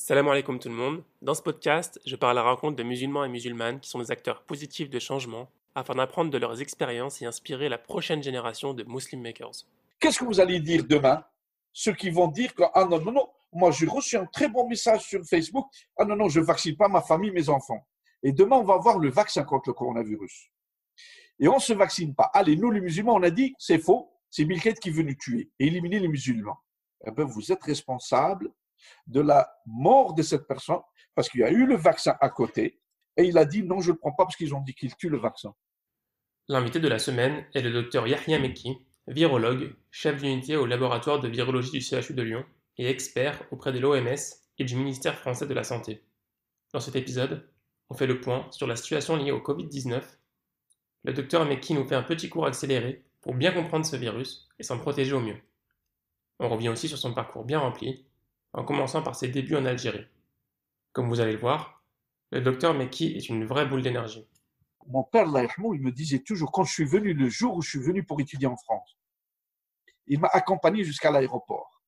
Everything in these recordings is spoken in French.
Salam alaikum tout le monde. Dans ce podcast, je parle à la rencontre de musulmans et musulmanes qui sont des acteurs positifs de changement afin d'apprendre de leurs expériences et inspirer la prochaine génération de Muslim Makers. Qu'est-ce que vous allez dire demain? Ceux qui vont dire que, ah non, non, non, moi j'ai reçu un très bon message sur Facebook, ah non, non, je ne vaccine pas ma famille, mes enfants. Et demain, on va avoir le vaccin contre le coronavirus. Et on ne se vaccine pas. Allez, nous les musulmans, on a dit, c'est faux, c'est Bill Gates qui veut nous tuer et éliminer les musulmans. Eh bien, vous êtes responsable de la mort de cette personne parce qu'il y a eu le vaccin à côté et il a dit non, je ne le prends pas parce qu'ils ont dit qu'il tue le vaccin. L'invité de la semaine est le docteur Yahya Mekki, virologue, chef d'unité au laboratoire de virologie du CHU de Lyon et expert auprès de l'OMS et du ministère français de la Santé. Dans cet épisode, on fait le point sur la situation liée au Covid-19. Le docteur Mekki nous fait un petit cours accéléré pour bien comprendre ce virus et s'en protéger au mieux. On revient aussi sur son parcours bien rempli, en commençant par ses débuts en Algérie. Comme vous allez le voir, le docteur Mekki est une vraie boule d'énergie. Mon père, Allah yarhamou, il me disait toujours, quand je suis venu, le jour où je suis venu pour étudier en France, il m'a accompagné jusqu'à l'aéroport.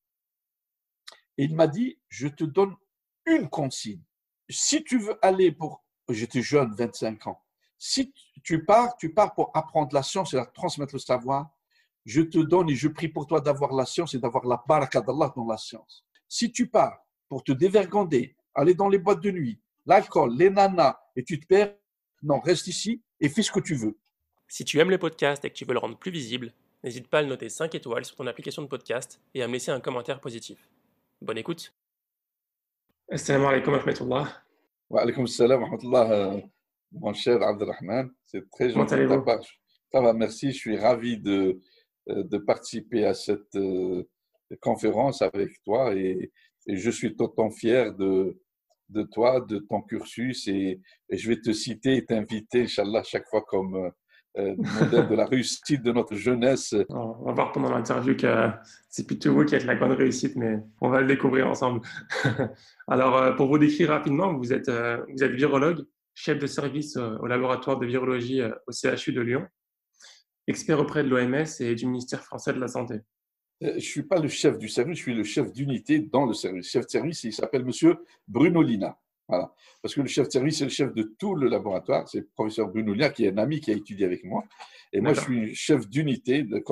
Et il m'a dit, je te donne une consigne. Si tu veux aller pour, j'étais jeune, 25 ans, si tu pars pour apprendre la science et la transmettre le savoir. Je te donne et je prie pour toi d'avoir la science et d'avoir la baraka d'Allah dans la science. Si tu pars pour te dévergonder, aller dans les boîtes de nuit, l'alcool, les nanas, et tu te perds, non, reste ici et fais ce que tu veux. Si tu aimes le podcast et que tu veux le rendre plus visible, n'hésite pas à le noter 5 étoiles sur ton application de podcast et à me laisser un commentaire positif. Bonne écoute. Assalamu alaikum wa rahmatullah. Wa alaykoum salam wa rahmatullah, mon cher Abdelrahman. C'est très Comment gentil de ta allez-vous? part. Ça va, merci. Je suis ravi de participer à cette conférence avec toi et je suis d'autant fier de toi, de ton cursus et je vais te citer et t'inviter, Inch'Allah, chaque fois comme modèle de la réussite de notre jeunesse. On va voir pendant l'interview que c'est plutôt vous qui êtes la grande réussite, mais on va le découvrir ensemble. Alors, pour vous décrire rapidement, vous êtes virologue, chef de service au laboratoire de virologie au CHU de Lyon, expert auprès de l'OMS et du ministère français de la Santé. Je ne suis pas le chef du service, je suis le chef d'unité dans le service. Le chef de service, il s'appelle Monsieur Bruno Lina. Voilà. Parce que le chef de service, c'est le chef de tout le laboratoire. C'est le professeur Bruno Lina, qui est un ami qui a étudié avec moi. Et moi, je suis chef d'unité, donc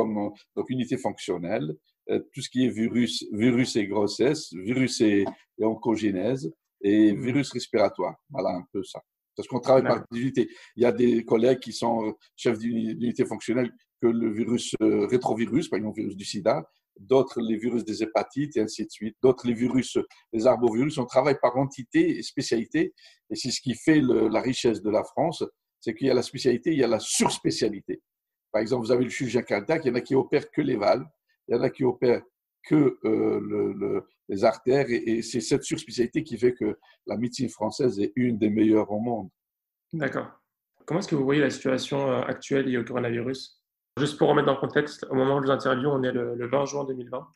unité fonctionnelle, tout ce qui est virus et grossesse, virus et oncogénèse, et virus respiratoire. Voilà un peu ça. Parce qu'on travaille par unité. Il y a des collègues qui sont chefs d'unité fonctionnelle que le virus rétrovirus, par exemple le virus du sida, d'autres les virus des hépatites et ainsi de suite, d'autres les virus, les arbovirus. On travaille par entité et spécialité et c'est ce qui fait la richesse de la France, c'est qu'il y a la spécialité, il y a la surspécialité. Par exemple, vous avez le chirurgien cardiaque, il y en a qui opèrent que les valves, il y en a qui opèrent que les artères et c'est cette surspécialité qui fait que la médecine française est une des meilleures au monde. D'accord. Comment est-ce que vous voyez la situation actuelle liée au coronavirus? Juste pour remettre dans le contexte, au moment où je vous interviewe, on est le 20 juin 2020.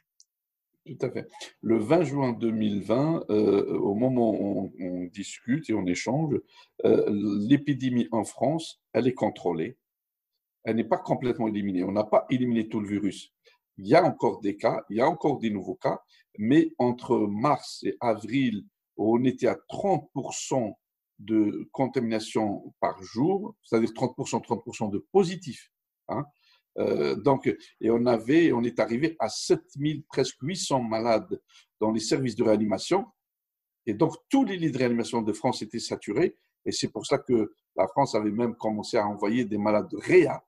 Tout à fait. Le 20 juin 2020, au moment où on discute et on échange, l'épidémie en France, elle est contrôlée. Elle n'est pas complètement éliminée. On n'a pas éliminé tout le virus. Il y a encore des cas, il y a encore des nouveaux cas, mais entre mars et avril, on était à 30% de contamination par jour, c'est-à-dire 30% de positifs. Hein. Et on est arrivé à 7000, presque 800 malades dans les services de réanimation. Et donc, tous les lits de réanimation de France étaient saturés. Et c'est pour ça que la France avait même commencé à envoyer des malades de réa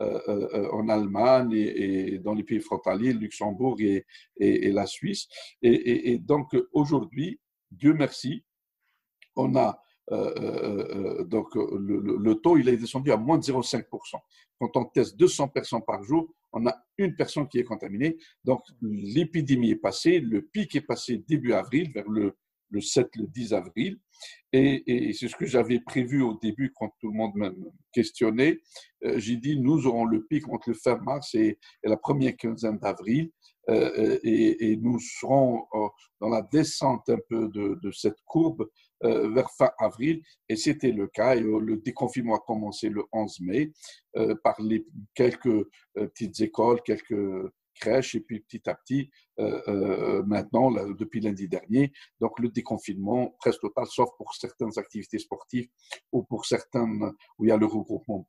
en Allemagne et dans les pays frontaliers, Luxembourg et la Suisse. Et donc, aujourd'hui, Dieu merci, on a donc le taux il est descendu à moins de 0,5%. Quand on teste 200 personnes par jour, on a une personne qui est contaminée. Donc l'épidémie est passée, le pic est passé début avril, vers le 7, le 10 avril. Et c'est ce que j'avais prévu au début quand tout le monde me questionnait. J'ai dit, nous aurons le pic entre le fin mars et la première quinzaine d'avril. Et nous serons dans la descente un peu de cette courbe vers fin avril. Et c'était le cas. Et le déconfinement a commencé le 11 mai par quelques petites écoles, quelques crèches, et puis petit à petit, maintenant, là, depuis lundi dernier, donc le déconfinement presque total, sauf pour certaines activités sportives ou pour certaines où il y a le regroupement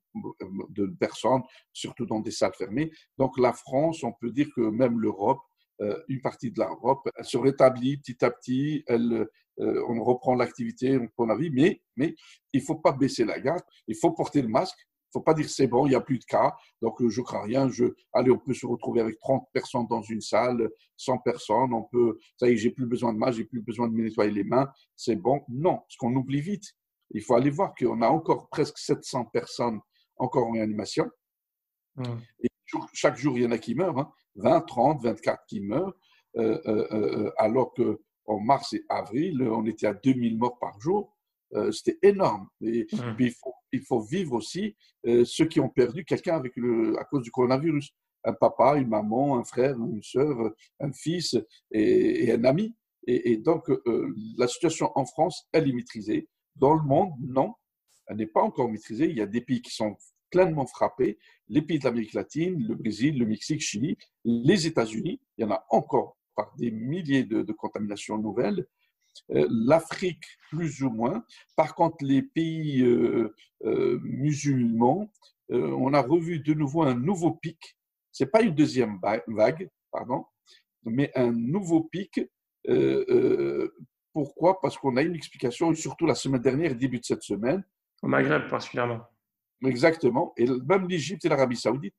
de personnes, surtout dans des salles fermées. Donc la France, on peut dire que même l'Europe, une partie de l'Europe, elle se rétablit petit à petit, on reprend l'activité, on reprend la vie, mais il ne faut pas baisser la garde, il faut porter le masque. Il ne faut pas dire c'est bon, il n'y a plus de cas, donc je ne crains rien. Allez, on peut se retrouver avec 30 personnes dans une salle, 100 personnes, on peut, ça y est, j'ai plus besoin de masque, j'ai plus besoin de me nettoyer les mains, c'est bon. Non, parce qu'on oublie vite. Il faut aller voir qu'on a encore presque 700 personnes encore en réanimation. Et chaque jour, il y en a qui meurent, hein, 20, 30, 24 qui meurent, alors qu'en mars et avril, on était à 2000 morts par jour. C'était énorme. Et puis, il faut vivre aussi ceux qui ont perdu quelqu'un à cause du coronavirus. Un papa, une maman, un frère, une sœur, un fils et un ami. Et donc, la situation en France, elle est maîtrisée. Dans le monde, non, elle n'est pas encore maîtrisée. Il y a des pays qui sont pleinement frappés. Les pays de l'Amérique latine, le Brésil, le Mexique, Chili, les États-Unis, il y en a encore par des milliers de contaminations nouvelles. L'Afrique, plus ou moins. Par contre, les pays musulmans, on a revu de nouveau un nouveau pic. Ce n'est pas une deuxième vague, pardon, mais un nouveau pic. Pourquoi? Parce qu'on a une explication, surtout la semaine dernière, début de cette semaine. Au Maghreb, particulièrement. Exactement. Et même l'Égypte et l'Arabie Saoudite,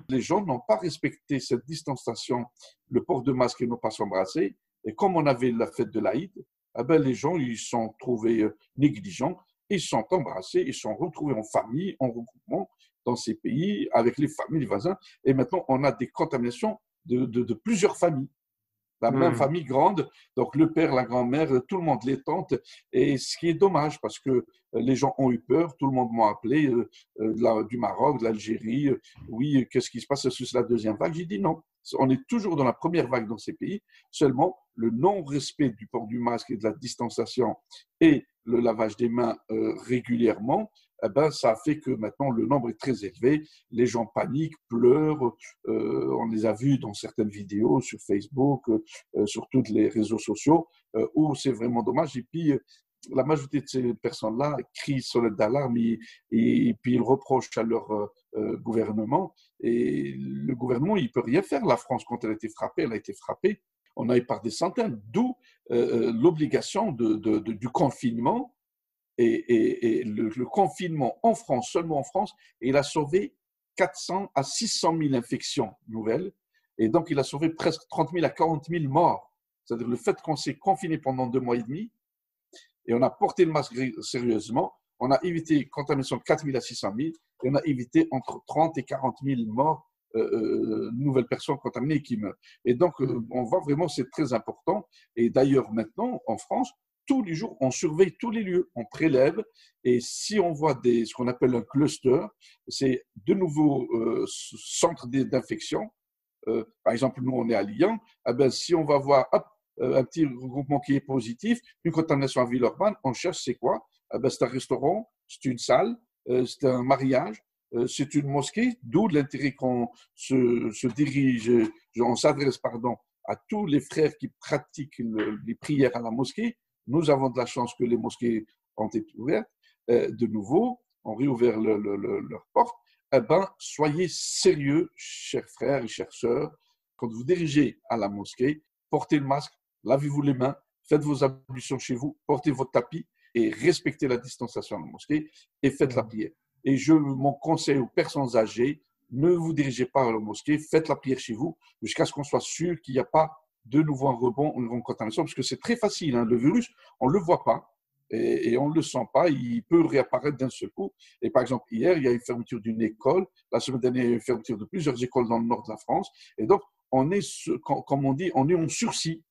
les gens n'ont pas respecté cette distanciation, le port de masque et ne pas s'embrasser. Et comme on avait la fête de l'Aïd, eh ben, les gens ils se sont trouvés négligents, ils se sont embrassés, ils se sont retrouvés en famille, en regroupement dans ces pays, avec les familles, les voisins. Et maintenant, on a des contaminations de plusieurs familles. La même famille grande, donc le père, la grand-mère, tout le monde, les tantes, et ce qui est dommage parce que les gens ont eu peur, tout le monde m'a appelé du Maroc, de l'Algérie, oui, qu'est-ce qui se passe, est-ce que c'est la deuxième vague? J'ai dit non, on est toujours dans la première vague dans ces pays, seulement le non-respect du port du masque et de la distanciation et le lavage des mains régulièrement, eh ben, ça a fait que maintenant le nombre est très élevé. Les gens paniquent, pleurent. On les a vus dans certaines vidéos sur Facebook, sur tous les réseaux sociaux, où c'est vraiment dommage. Et puis, la majorité de ces personnes-là crient sonnette d'alarme et puis ils reprochent à leur gouvernement. Et le gouvernement, il ne peut rien faire. La France, quand elle a été frappée, elle a été frappée. On a eu par des centaines, d'où l'obligation du confinement. Et le confinement en France, seulement en France, il a sauvé 400 à 600 000 infections nouvelles. Et donc, il a sauvé presque 30 000 à 40 000 morts. C'est-à-dire le fait qu'on s'est confiné pendant 2 mois et demi et on a porté le masque sérieusement, on a évité une contamination de 4 000 à 600 000 et on a évité entre 30 et 40 000 morts, nouvelles personnes contaminées qui meurent. Et donc, on voit vraiment, c'est très important. Et d'ailleurs, maintenant, en France, tous les jours, on surveille tous les lieux, on prélève, et si on voit ce qu'on appelle un cluster, c'est de nouveaux centres d'infection. Par exemple, nous, on est à Lyon, eh ben, si on va voir un petit regroupement qui est positif, une contamination à Villeurbanne, on cherche c'est quoi? Eh ben, c'est un restaurant, c'est une salle, c'est un mariage, c'est une mosquée, d'où l'intérêt qu'on se dirige, on s'adresse, pardon, à tous les frères qui pratiquent les prières à la mosquée. Nous avons de la chance que les mosquées ont été ouvertes de nouveau, ont réouvert leurs portes. Eh bien, soyez sérieux, chers frères et chères sœurs. Quand vous dirigez à la mosquée, portez le masque, lavez-vous les mains, faites vos ablutions chez vous, portez votre tapis et respectez la distanciation à la mosquée et faites la prière. Et mon conseil aux personnes âgées, ne vous dirigez pas à la mosquée, faites la prière chez vous jusqu'à ce qu'on soit sûr qu'il n'y a pas de nouveau un rebond, une contamination, parce que c'est très facile. Hein, le virus, on ne le voit pas et on ne le sent pas. Il peut réapparaître d'un seul coup. Et par exemple, hier, il y a eu une fermeture d'une école. La semaine dernière, il y a eu une fermeture de plusieurs écoles dans le nord de la France. Et donc, on est, comme on dit, on est en sursis.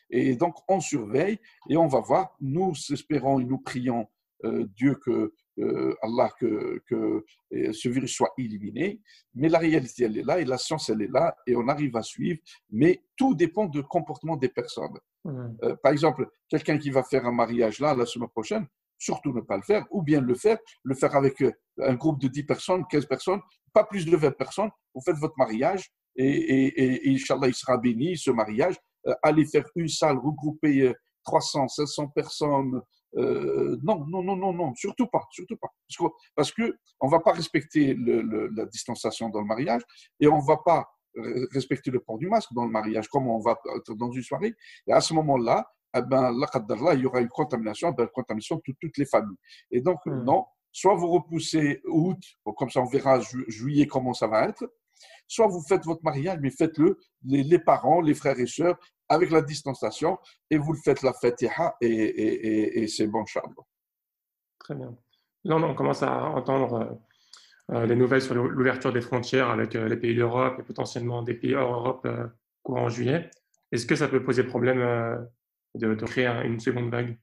Et donc, on surveille et on va voir. Nous espérons et nous prions Dieu Allah que ce virus soit éliminé. Mais la réalité, elle est là et la science, elle est là et on arrive à suivre. Mais tout dépend du comportement des personnes. Par exemple, quelqu'un qui va faire un mariage là, la semaine prochaine, surtout ne pas le faire, ou bien le faire avec un groupe de 10 personnes, 15 personnes, pas plus de 20 personnes. Vous faites votre mariage et Inch'Allah, il sera béni, ce mariage. Aller faire une salle, regrouper 300, 500 personnes, non, non, non, non, non, surtout pas, surtout pas. Parce que on va pas respecter la distanciation dans le mariage et on va pas respecter le port du masque dans le mariage, comme on va être dans une soirée. Et à ce moment-là, eh ben, il y aura une contamination, ben, contamination de toutes les familles. Et donc, non, soit vous repoussez août, comme ça on verra juillet comment ça va être, soit vous faites votre mariage, mais faites-le, les parents, les frères et sœurs, avec la distanciation, et vous le faites la fatiha, et c'est bon, Inch'Allah. Très bien. Là, on commence à entendre les nouvelles sur l'ouverture des frontières avec les pays d'Europe et potentiellement des pays hors Europe courant juillet. Est-ce que ça peut poser problème de créer une seconde vague?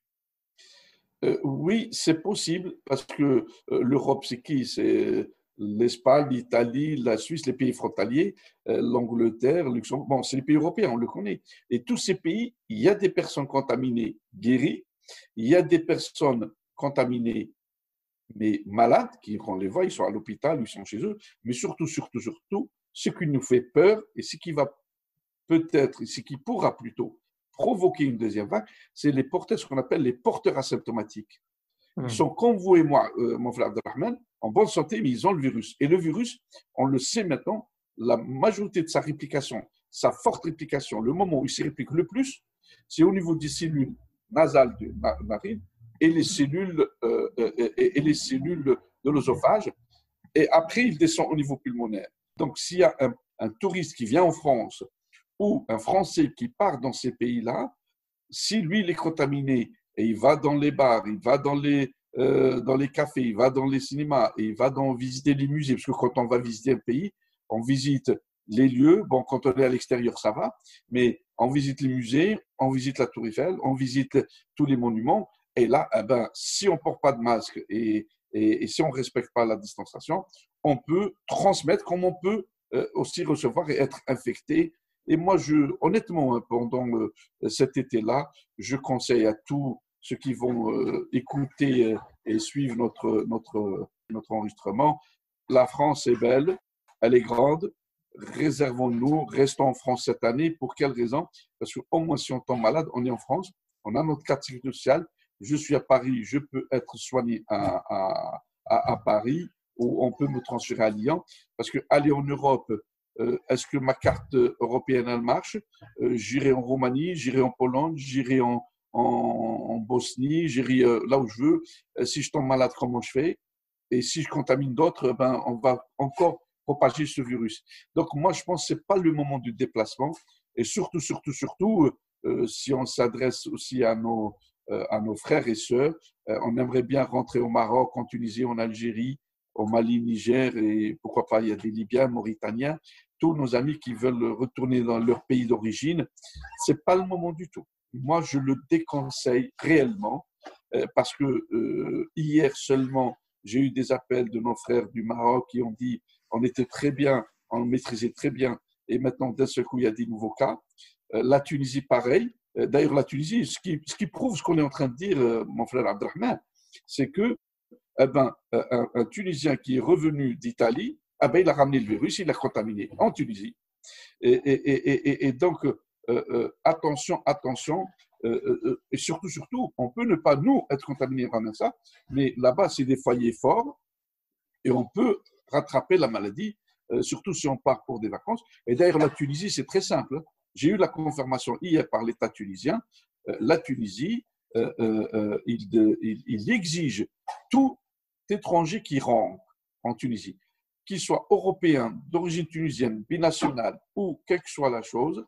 Oui, c'est possible parce que l'Europe, c'est qui? C'est l'Espagne, l'Italie, la Suisse, les pays frontaliers, l'Angleterre, le Luxembourg. Bon, c'est les pays européens, on le connaît. Et tous ces pays, il y a des personnes contaminées guéries, il y a des personnes contaminées mais malades, on les voit, ils sont à l'hôpital, ils sont chez eux. Mais surtout, surtout, surtout, ce qui nous fait peur et ce qui va peut-être, ce qui pourra plutôt provoquer une deuxième vague, c'est les porteurs, ce qu'on appelle les porteurs asymptomatiques. Ils sont comme vous et moi, mon frère Abdelrahman, en bonne santé, mais ils ont le virus. Et le virus, on le sait maintenant, la majorité de sa réplication, sa forte réplication, le moment où il se réplique le plus, c'est au niveau des cellules nasales de narine et les cellules de l'œsophage. Et après, il descend au niveau pulmonaire. Donc, s'il y a un touriste qui vient en France ou un Français qui part dans ces pays-là, si lui, il est contaminé et il va dans les bars, il va dans les cafés, il va dans les cinémas, et il va visiter les musées, parce que quand on va visiter un pays, on visite les lieux, bon, quand on est à l'extérieur, ça va, mais on visite les musées, on visite la Tour Eiffel, on visite tous les monuments, et là, eh ben, si on ne porte pas de masque et si on ne respecte pas la distanciation, on peut transmettre comme on peut aussi recevoir et être infecté. Et moi, honnêtement, pendant cet été-là, je conseille à tous ceux qui vont écouter et suivre notre enregistrement, la France est belle, elle est grande, réservons-nous, restons en France cette année. Pour quelle raison? Parce qu'au moins, si on tombe malade, on est en France, on a notre carte de sécurité sociale. Je suis à Paris, je peux être soigné à Paris ou on peut me transférer à Lyon. Parce qu'aller en Europe, est-ce que ma carte européenne, elle marche? J'irai en Roumanie, j'irai en Pologne, j'irai en Bosnie, j'irai là où je veux. Si je tombe malade, comment je fais? Et si je contamine d'autres, ben, on va encore propager ce virus. Donc, moi, je pense que ce n'est pas le moment du déplacement. Et surtout, surtout, surtout, si on s'adresse aussi à nos frères et sœurs, on aimerait bien rentrer au Maroc, en Tunisie, en Algérie, au Mali, Niger, et pourquoi pas, il y a des Libyens, Mauritaniens, tous nos amis qui veulent retourner dans leur pays d'origine. Ce n'est pas le moment du tout. Moi, je le déconseille réellement parce que hier seulement, j'ai eu des appels de nos frères du Maroc qui ont dit on était très bien, on maîtrisait très bien, et maintenant, d'un seul coup, il y a des nouveaux cas. La Tunisie, pareil. D'ailleurs, la Tunisie, ce qui prouve ce qu'on est en train de dire, mon frère Abdelrahman, c'est que eh ben, un Tunisien qui est revenu d'Italie, eh ben, il a ramené le virus, il l'a contaminé en Tunisie. Et donc, attention, attention, et surtout, surtout, on peut ne pas, nous, être contaminés par ça, mais là-bas, c'est des foyers forts, et on peut rattraper la maladie, surtout si on part pour des vacances. Et d'ailleurs, la Tunisie, c'est très simple. J'ai eu la confirmation hier par l'État tunisien. La Tunisie, il exige tout étranger qui rentre en Tunisie, qu'il soit européen, d'origine tunisienne, binational ou quelle que soit la chose,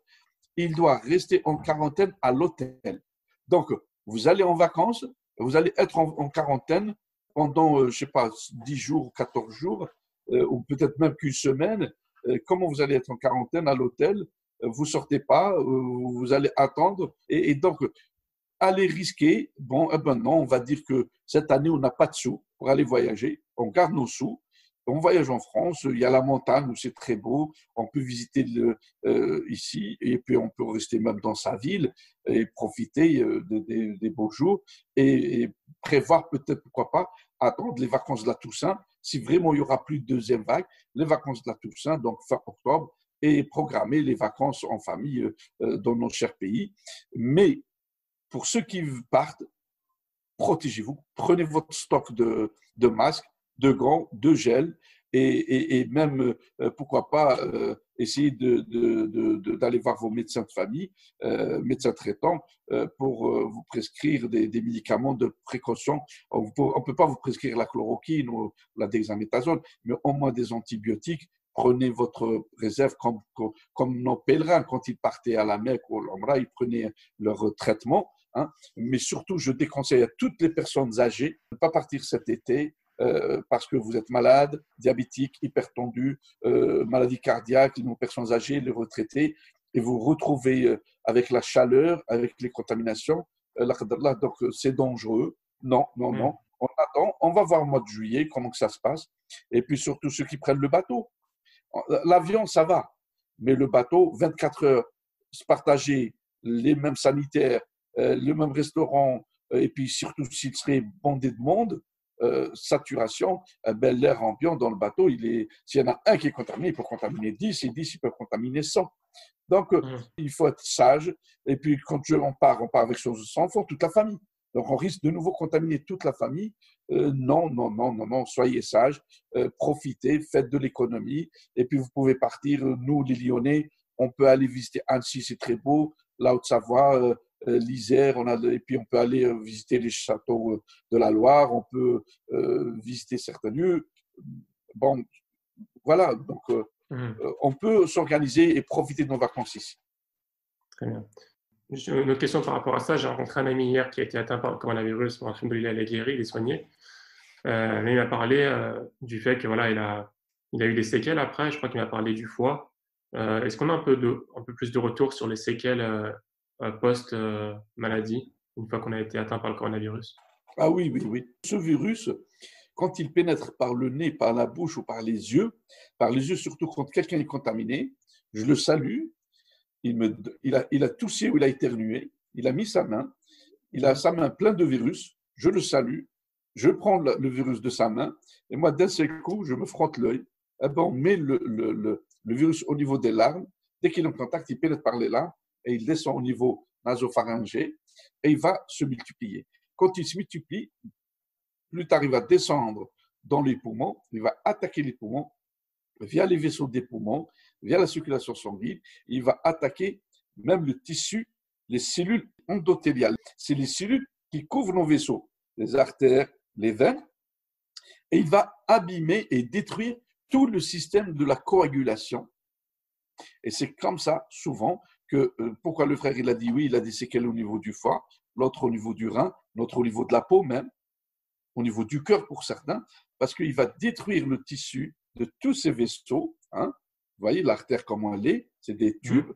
il doit rester en quarantaine à l'hôtel. Donc, vous allez en vacances, vous allez être en quarantaine pendant, je ne sais pas, 10 jours, 14 jours, ou peut-être même qu'une semaine. Comment vous allez être en quarantaine à l'hôtel? Vous ne sortez pas, vous allez attendre. Et donc, allez risquer. Bon, eh ben non, on va dire que cette année, on n'a pas de sous pour aller voyager. On garde nos sous. On voyage en France, il y a la montagne où c'est très beau, on peut visiter ici et puis on peut rester même dans sa ville et profiter des beaux jours et prévoir peut-être, pourquoi pas, attendre les vacances de la Toussaint. Si vraiment il y aura plus de deuxième vague, les vacances de la Toussaint, donc fin octobre, et programmer les vacances en famille dans nos chers pays. Mais pour ceux qui partent, protégez-vous, prenez votre stock de masques, de gants, de gel et même, pourquoi pas, essayer d'aller voir vos médecins de famille, médecins traitants, pour vous prescrire des médicaments de précaution. On ne peut pas vous prescrire la chloroquine ou la dexaméthasone, mais au moins des antibiotiques. Prenez votre réserve comme nos pèlerins, quand ils partaient à la Mecque ou à l'Omra, ils prenaient leur traitement. Hein. Mais surtout, je déconseille à toutes les personnes âgées de ne pas partir cet été parce que vous êtes malade, diabétique, hypertendu, maladie cardiaque, les personnes âgées, les retraités, et vous retrouvez avec la chaleur, avec les contaminations. Donc, c'est dangereux. Non, non, non. On attend, on va voir au mois de juillet comment que ça se passe. Et puis surtout ceux qui prennent le bateau. L'avion, ça va. Mais le bateau, 24 heures, se partager les mêmes sanitaires, le même restaurant, et puis surtout s'il serait bondé de monde, saturation, l'air ambiant dans le bateau, s'il y en a un qui est contaminé, il peut contaminer 10, et 10, il peut contaminer 100. Donc, il faut être sage. Et puis, quand on part avec son enfant, toute la famille. Donc, on risque de nouveau contaminer toute la famille. Non, non, non, non, non, soyez sages, profitez, faites de l'économie. Et puis, vous pouvez partir, nous, les Lyonnais, on peut aller visiter Annecy, c'est très beau, la Haute-Savoie, l'Isère, et puis on peut aller visiter les châteaux de la Loire, on peut visiter certains lieux. Bon, voilà, donc on peut s'organiser et profiter de nos vacances ici. Très bien. Une autre question par rapport à ça, j'ai rencontré un ami hier qui a été atteint par le coronavirus, bon, alhamdoulilah, il est guéri, il est soigné. Mais il m'a parlé du fait que voilà, il a eu des séquelles après, je crois qu'il m'a parlé du foie. Est-ce qu'on a un peu plus de retour sur les séquelles post-maladie, une fois qu'on a été atteint par le coronavirus? Ah oui, oui, oui. Ce virus, quand il pénètre par le nez, par la bouche ou par les yeux surtout quand quelqu'un est contaminé, je le salue, il a toussé ou il a éternué, il a mis sa main, il a sa main pleine de virus, je le salue, je prends le virus de sa main, et moi, d'un seul coup, je me frotte l'œil, et ben, on met le virus au niveau des larmes, dès qu'il est en contact, il pénètre par les larmes, et il descend au niveau nasopharyngé, et il va se multiplier. Quand il se multiplie, plus tard, il va descendre dans les poumons, il va attaquer les poumons, via les vaisseaux des poumons, via la circulation sanguine, il va attaquer même le tissu, les cellules endothéliales. C'est les cellules qui couvrent nos vaisseaux, les artères, les veines, et il va abîmer et détruire tout le système de la coagulation. Et c'est comme ça, souvent, que pourquoi le frère il a dit oui, il a des séquelles au niveau du foie, l'autre au niveau du rein, l'autre au niveau de la peau même, au niveau du cœur pour certains, parce qu'il va détruire le tissu de tous ces vaisseaux. Hein. Vous voyez l'artère comment elle est, c'est des tubes.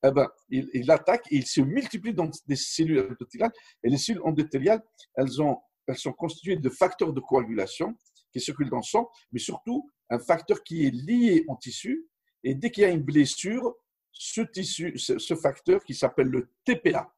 Eh ben, il attaque et il se multiplie dans des cellules endothéliales. Et les cellules endothéliales, elles sont constituées de facteurs de coagulation qui circulent dans le sang, mais surtout un facteur qui est lié au tissu. Et dès qu'il y a une blessure, ce facteur qui s'appelle le TPA,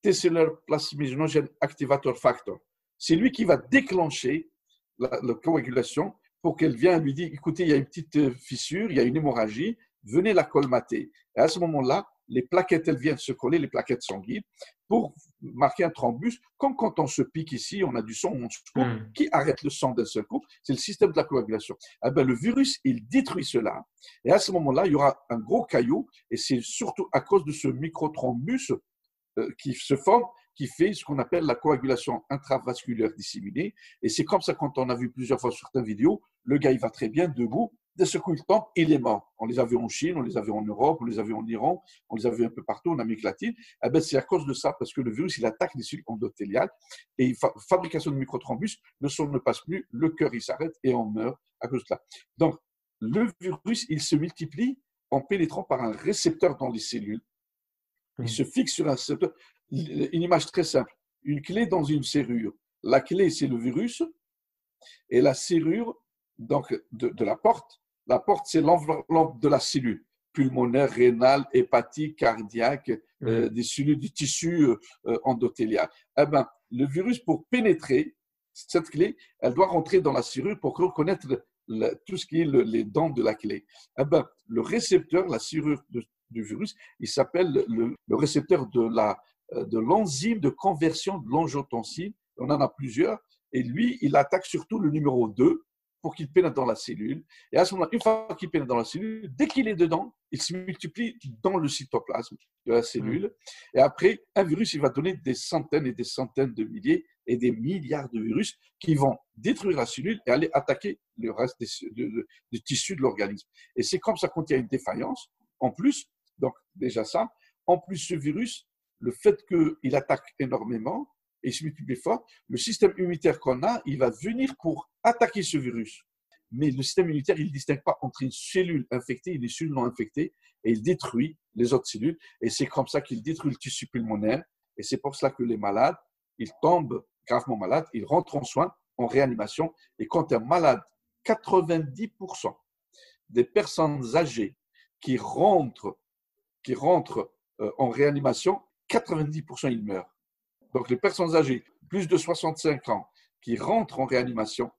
T-cellular plasminogen activator factor, c'est lui qui va déclencher la coagulation pour qu'elle vienne lui dire, écoutez, il y a une petite fissure, il y a une hémorragie, venez la colmater. Et à ce moment-là, les plaquettes, elles viennent se coller, les plaquettes sanguines, pour marquer un thrombus. Comme quand on se pique ici, on a du sang, on se coupe, qui arrête le sang d'un seul coup, c'est le système de la coagulation. Eh bien, le virus, il détruit cela. Et à ce moment-là, il y aura un gros caillou, et c'est surtout à cause de ce microthrombus qui se forme, qui fait ce qu'on appelle la coagulation intravasculaire disséminée. Et c'est comme ça, quand on a vu plusieurs fois sur certaines vidéos, le gars, il va très bien, debout, d'un seul coup, il tombe, il est mort. On les avait en Chine, on les avait en Europe, on les avait en Iran, on les avait un peu partout en Amérique latine. Eh bien, c'est à cause de ça, parce que le virus, il attaque les cellules endothéliales et fabrication de microthrombus, le sang ne passe plus, le cœur, il s'arrête et on meurt à cause de ça. Donc, le virus, il se multiplie en pénétrant par un récepteur dans les cellules. Il se fixe sur un récepteur. Une image très simple. Une clé dans une serrure. La clé, c'est le virus. Et la serrure donc, de la porte, c'est l'enveloppe de la cellule pulmonaire, rénale, hépatique, cardiaque, des cellules du tissu endothélial. Eh ben, le virus, pour pénétrer cette clé, elle doit rentrer dans la serrure pour reconnaître tout ce qui est les dents de la clé. Eh ben, le récepteur, la serrure du virus, il s'appelle le récepteur de l'enzyme de conversion de l'angiotensin. On en a plusieurs. Et lui, il attaque surtout le numéro 2 pour qu'il pénètre dans la cellule. Et à ce moment-là, une fois qu'il pénètre dans la cellule, dès qu'il est dedans, il se multiplie dans le cytoplasme de la cellule. Et après, un virus, il va donner des centaines et des centaines de milliers et des milliards de virus qui vont détruire la cellule et aller attaquer le reste des tissus de l'organisme. Et c'est comme ça qu'on tient une défaillance. En plus, donc déjà ça, en plus ce virus, le fait qu'il attaque énormément, et se multiplie fort, le système immunitaire qu'on a, il va venir pour attaquer ce virus. Mais le système immunitaire, il ne distingue pas entre une cellule infectée et une cellule non infectée, et il détruit les autres cellules, et c'est comme ça qu'il détruit le tissu pulmonaire, et c'est pour cela que les malades, ils tombent gravement malades, ils rentrent en soins, en réanimation, et quand un malade, 90% des personnes âgées qui rentrent en réanimation, 90% ils meurent. Donc, les personnes âgées, plus de 65 ans, qui rentrent en réanimation,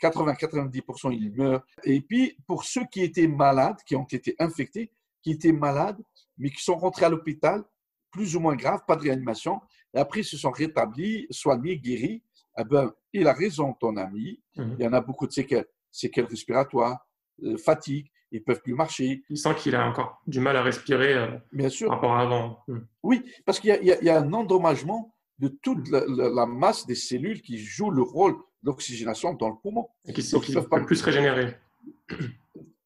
80-90%, ils meurent. Et puis, pour ceux qui étaient malades, qui ont été infectés, qui étaient malades, mais qui sont rentrés à l'hôpital, plus ou moins graves, pas de réanimation, et après, ils se sont rétablis, soignés, guéris, eh ben, il a raison, ton ami, il y en a beaucoup de séquelles respiratoires, fatigue, ils ne peuvent plus marcher. Il sent qu'il a encore du mal à respirer Bien sûr. par rapport à avant. Oui, parce qu'il y a un endommagement de toute la masse des cellules qui jouent le rôle d'oxygénation dans le poumon. Et qui ne peuvent pas plus se régénérer.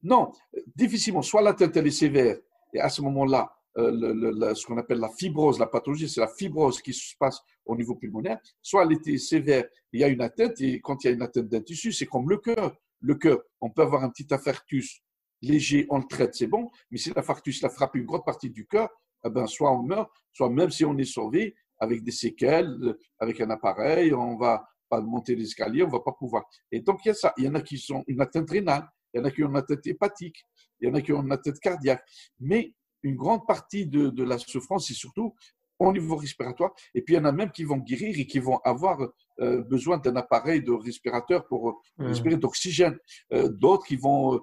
Non, difficilement. Soit l'atteinte elle est sévère, et à ce moment-là, ce qu'on appelle la fibrose, la pathologie, c'est la fibrose qui se passe au niveau pulmonaire. Soit elle était sévère, il y a une atteinte, et quand il y a une atteinte d'un tissu, c'est comme le cœur. Le cœur, on peut avoir un petit infarctus léger, on le traite, c'est bon, mais si l'infarctus a frappé une grande partie du cœur, eh ben, soit on meurt, soit même si on est sauvé, avec des séquelles, avec un appareil, on ne va pas monter l'escalier, on ne va pas pouvoir. Et donc, il y a ça. Il y en a qui ont une atteinte rénale, il y en a qui ont une atteinte hépatique, il y en a qui ont une atteinte cardiaque. Mais une grande partie de la souffrance, c'est surtout au niveau respiratoire. Et puis, il y en a même qui vont guérir et qui vont avoir besoin d'un appareil de respirateur pour respirer d'oxygène. D'autres qui vont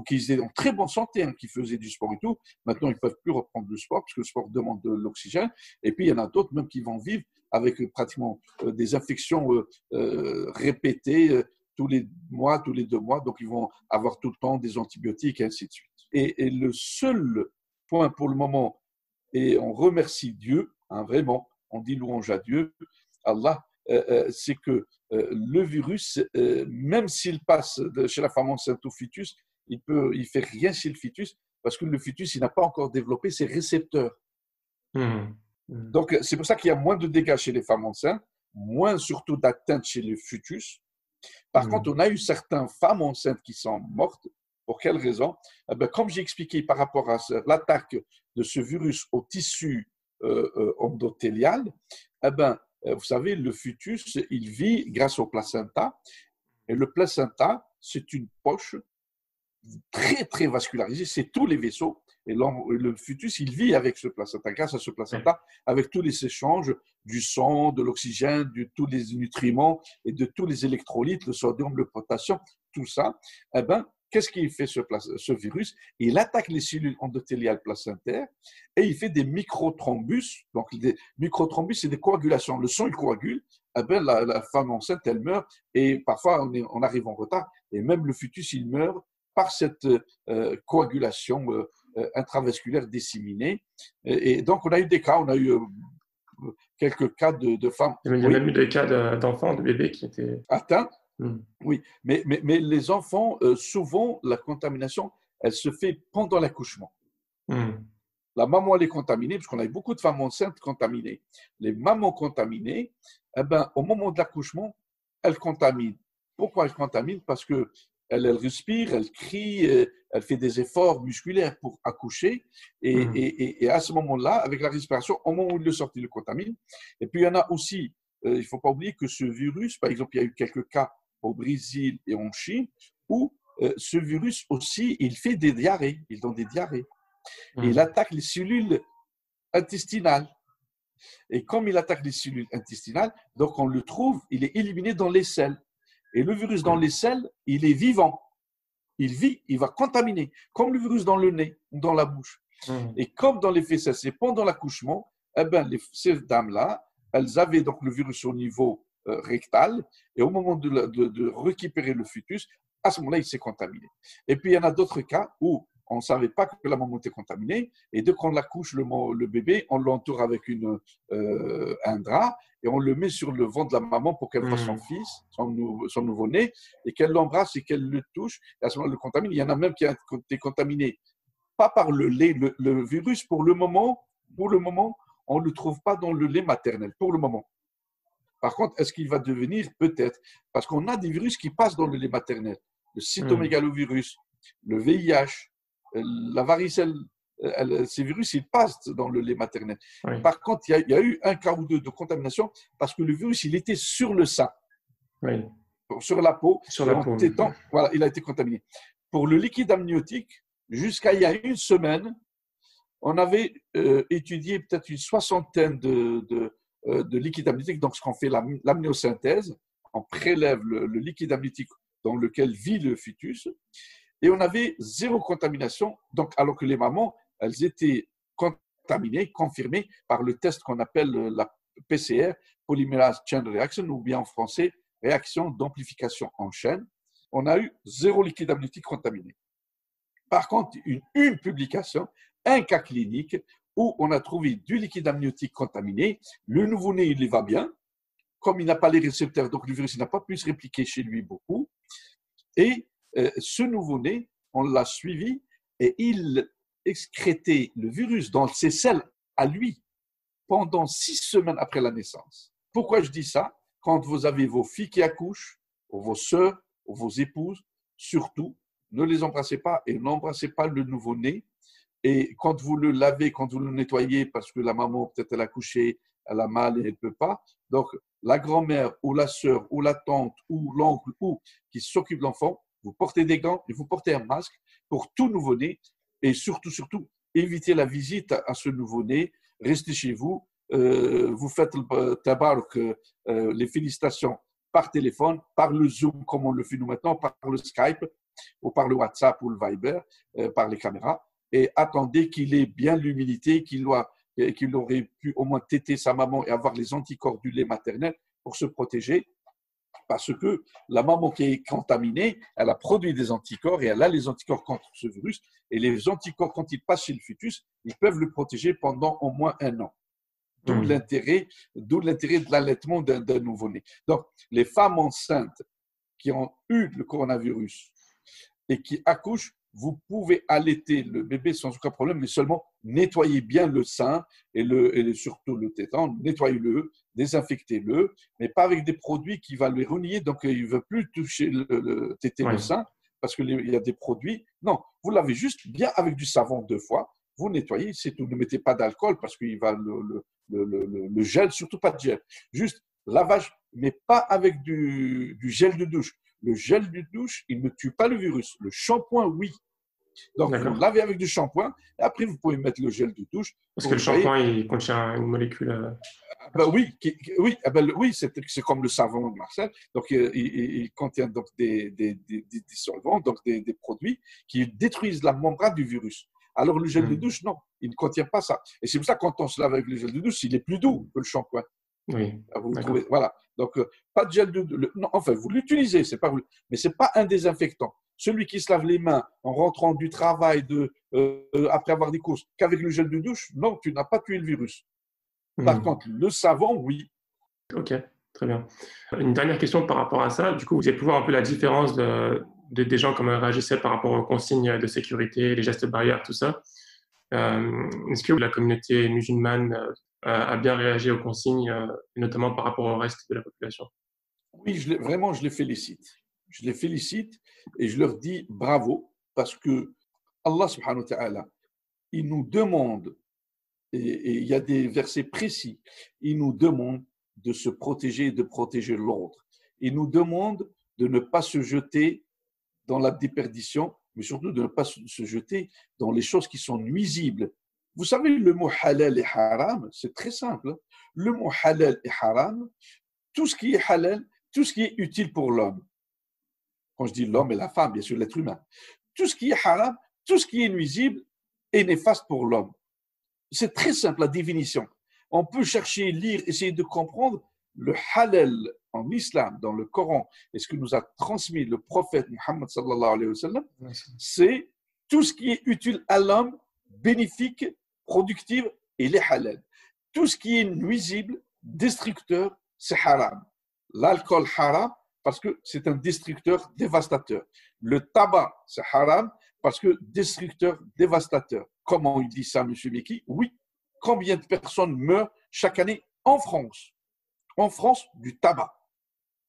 qui étaient en très bonne santé, qui faisaient du sport et tout. Maintenant, ils ne peuvent plus reprendre le sport parce que le sport demande de l'oxygène. Et puis, il y en a d'autres même qui vont vivre avec pratiquement des infections répétées tous les mois, tous les 2 mois. Donc, ils vont avoir tout le temps des antibiotiques et ainsi de suite. Et le seul point pour le moment, et on remercie Dieu, vraiment, on dit louange à Dieu, Allah, c'est que le virus, même s'il passe chez la femme enceinte au fœtus, il ne fait rien chez le fœtus parce que le fœtus, il n'a pas encore développé ses récepteurs. Donc, c'est pour ça qu'il y a moins de dégâts chez les femmes enceintes, moins surtout d'atteintes chez le fœtus. Par contre, on a eu certaines femmes enceintes qui sont mortes. Pour quelle raison? Eh bien, comme j'ai expliqué par rapport à l'attaque de ce virus au tissu endothélial, eh bien, vous savez, le fœtus, il vit grâce au placenta. Et le placenta, c'est une poche très, très vascularisée. C'est tous les vaisseaux. Et le fœtus, il vit avec ce placenta, grâce à ce placenta, avec tous les échanges du sang, de l'oxygène, de tous les nutriments et de tous les électrolytes, le sodium, le potassium, tout ça. Eh bien, qu'est-ce qu'il fait ce virus? Il attaque les cellules endothéliales placentaires et il fait des microthrombus. Donc, les microthrombus, c'est des coagulations. Le sang, il coagule. Eh bien, la femme enceinte, elle meurt et parfois, on arrive en retard. Et même le fœtus, il meurt par cette coagulation intravasculaire disséminée. Et donc, on a eu des cas, on a eu quelques cas de femmes. Il y a même eu des cas d'enfants, de bébés qui étaient atteints. Oui, mais les enfants, souvent, la contamination, elle se fait pendant l'accouchement. La maman, elle est contaminée, parce qu'on a eu beaucoup de femmes enceintes contaminées. Les mamans contaminées, eh ben, au moment de l'accouchement, elles contaminent. Pourquoi elles contaminent? Parce qu'elle respire, elle crie, elle fait des efforts musculaires pour accoucher. Et à ce moment-là, avec la respiration, au moment où il le sort, il le contamine. Et puis, il y en a aussi, il ne faut pas oublier que ce virus, par exemple, il y a eu quelques cas au Brésil et en Chine, où ce virus aussi, il fait des diarrhées, il donne des diarrhées. Et il attaque les cellules intestinales. Et comme il attaque les cellules intestinales, donc on le trouve, il est éliminé dans les selles. Et le virus dans les selles, il est vivant. Il vit, il va contaminer, comme le virus dans le nez ou dans la bouche. Et comme dans les fesses et pendant l'accouchement, eh ben, ces dames-là, elles avaient donc le virus au niveau rectal, et au moment de récupérer le fœtus, à ce moment-là, il s'est contaminé. Et puis, il y en a d'autres cas où on ne savait pas que la maman était contaminée, et dès qu'on l'accouche, le bébé, on l'entoure avec un drap, et on le met sur le ventre de la maman pour qu'elle voit son fils, son nouveau-né, et qu'elle l'embrasse et qu'elle le touche, et à ce moment-là, elle le contamine. Il y en a même qui ont été contaminés, pas par le lait, le virus, pour le moment, on ne le trouve pas dans le lait maternel, pour le moment. Par contre, est-ce qu'il va devenir? Peut-être. Parce qu'on a des virus qui passent dans le lait maternel. Le cytomégalovirus, le VIH, la varicelle, ces virus, ils passent dans le lait maternel. Oui. Par contre, il y a eu un cas ou deux de contamination parce que le virus, il était sur le sein, oui. sur la peau. Sur la peau. Voilà, il a été contaminé. Pour le liquide amniotique, jusqu'à il y a une semaine, on avait étudié peut-être une soixantaine de liquide amniotique. Donc, ce qu'on fait, l'amniosynthèse, on prélève le liquide amniotique dans lequel vit le fœtus, et on avait zéro contamination, donc, alors que les mamans, elles étaient contaminées, confirmées par le test qu'on appelle la PCR, Polymerase Chain Reaction, ou bien en français, réaction d'amplification en chaîne. On a eu zéro liquide amniotique contaminé. Par contre, une publication, un cas clinique où on a trouvé du liquide amniotique contaminé. Le nouveau-né, il y va bien. Comme il n'a pas les récepteurs, donc le virus n'a pas pu se répliquer chez lui beaucoup. Et ce nouveau-né, on l'a suivi et il excrétait le virus dans ses selles à lui pendant 6 semaines après la naissance. Pourquoi je dis ça? Quand vous avez vos filles qui accouchent, ou vos sœurs, ou vos épouses, surtout, ne les embrassez pas et n'embrassez pas le nouveau-né. Et quand vous le lavez, quand vous le nettoyez, parce que la maman, peut-être elle a couché, elle a mal et elle ne peut pas. Donc, la grand-mère ou la sœur ou la tante ou l'oncle ou qui s'occupe de l'enfant, vous portez des gants et vous portez un masque pour tout nouveau-né. Et surtout, évitez la visite à ce nouveau-né. Restez chez vous. Vous faites le tabark, les félicitations par téléphone, par le Zoom, comme on le fait nous maintenant, par le Skype ou par le WhatsApp ou le Viber, par les caméras. Et attendez qu'il ait bien l'humidité, qu'il aurait pu au moins téter sa maman et avoir les anticorps du lait maternel pour se protéger. Parce que la maman qui est contaminée, elle a produit des anticorps et elle a les anticorps contre ce virus. Et les anticorps, quand ils passent chez le fœtus, ils peuvent le protéger pendant au moins 1 an. D'où l'intérêt de l'allaitement d'un nouveau-né. Donc, les femmes enceintes qui ont eu le coronavirus et qui accouchent, vous pouvez allaiter le bébé sans aucun problème, mais seulement nettoyez bien le sein et surtout le téton, nettoyez-le, désinfectez-le, mais pas avec des produits qui vont le renier, donc il ne veut plus toucher téter le sein, parce qu'il y a des produits. Non, vous lavez juste bien avec du savon 2 fois, vous nettoyez, c'est tout. Ne mettez pas d'alcool parce qu'il va le gel, surtout pas de gel. Juste lavage, mais pas avec du gel de douche. Le gel de douche, il ne tue pas le virus. Le shampoing, oui. Donc, vous lavez avec du shampoing et après, vous pouvez mettre le gel de douche. Parce que le shampoing, il contient une molécule. Oui, c'est comme le savon, Marcel. Donc, il contient donc des solvants, donc des produits qui détruisent la membrane du virus. Alors, le gel de douche, non, il ne contient pas ça. Et c'est pour ça que quand on se lave avec le gel de douche, il est plus doux que le shampoing. Oui. Vous trouvez, voilà. Donc, pas de gel de douche. Non, enfin, vous l'utilisez, mais ce n'est pas un désinfectant. Celui qui se lave les mains en rentrant du travail, après avoir des courses, qu'avec le gel de douche, non, tu n'as pas tué le virus. Par contre, le savon, oui. Ok, très bien. Une dernière question par rapport à ça. Du coup, vous allez pouvoir un peu la différence des gens, comment ils réagissaient par rapport aux consignes de sécurité, les gestes barrières, tout ça. Est-ce que la communauté musulmane a bien réagi aux consignes, notamment par rapport au reste de la population? Oui, vraiment, je les félicite. Je les félicite et je leur dis bravo parce que Allah subhanahu wa ta'ala, il nous demande, et il y a des versets précis, il nous demande de se protéger et de protéger l'autre. Il nous demande de ne pas se jeter dans la déperdition, mais surtout de ne pas se jeter dans les choses qui sont nuisibles. Vous savez, le mot halal et haram, c'est très simple. Le mot halal et haram, tout ce qui est halal, tout ce qui est utile pour l'homme. Quand je dis l'homme et la femme, bien sûr, l'être humain. Tout ce qui est haram, tout ce qui est nuisible est néfaste pour l'homme. C'est très simple, la définition. On peut chercher, lire, essayer de comprendre le halal en islam, dans le Coran, et ce que nous a transmis le prophète Muhammad sallallahu alayhi wa sallam, c'est tout ce qui est utile à l'homme, bénéfique, productif, et les halal. Tout ce qui est nuisible, destructeur, c'est haram. L'alcool haram, parce que c'est un destructeur dévastateur. Le tabac, c'est haram, parce que destructeur dévastateur. Comment il dit ça, M. Meki? Oui. Combien de personnes meurent chaque année en France? En France, du tabac.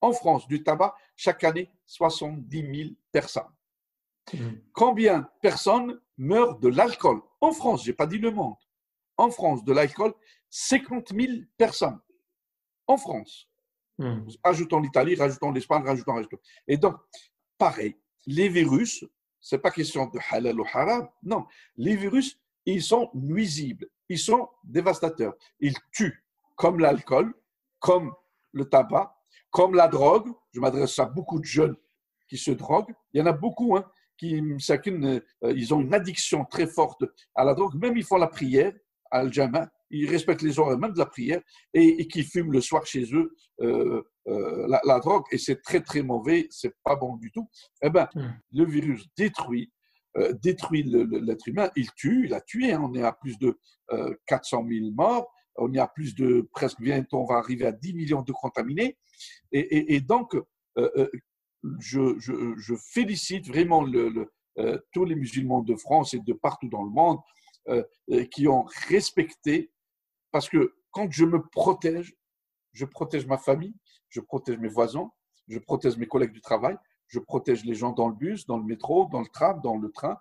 En France, du tabac, chaque année, 70 000 personnes. Combien de personnes meurent de l'alcool? En France, je n'ai pas dit le monde. En France, de l'alcool, 50 000 personnes. En France. Ajoutons l'Italie, rajoutons l'Espagne, rajoutons. Et donc, pareil, les virus, ce n'est pas question de halal ou haram, non. Les virus, ils sont nuisibles, ils sont dévastateurs. Ils tuent, comme l'alcool, comme le tabac, comme la drogue. Je m'adresse à beaucoup de jeunes qui se droguent. Il y en a beaucoup ils ont une addiction très forte à la drogue. Même ils font la prière, al-jama, ils respectent les horaires même de la prière et qui fument le soir chez eux la drogue. Et c'est très, très mauvais, c'est pas bon du tout. Eh bien, le virus détruit l'être humain. Il a tué. On est à plus de 400 000 morts. On est à plus de presque bientôt, on va arriver à 10 millions de contaminés. Et donc, je félicite vraiment tous les musulmans de France et de partout dans le monde qui ont respecté, parce que quand je me protège, je protège ma famille, je protège mes voisins, je protège mes collègues du travail, je protège les gens dans le bus, dans le métro, dans le tram, dans le train,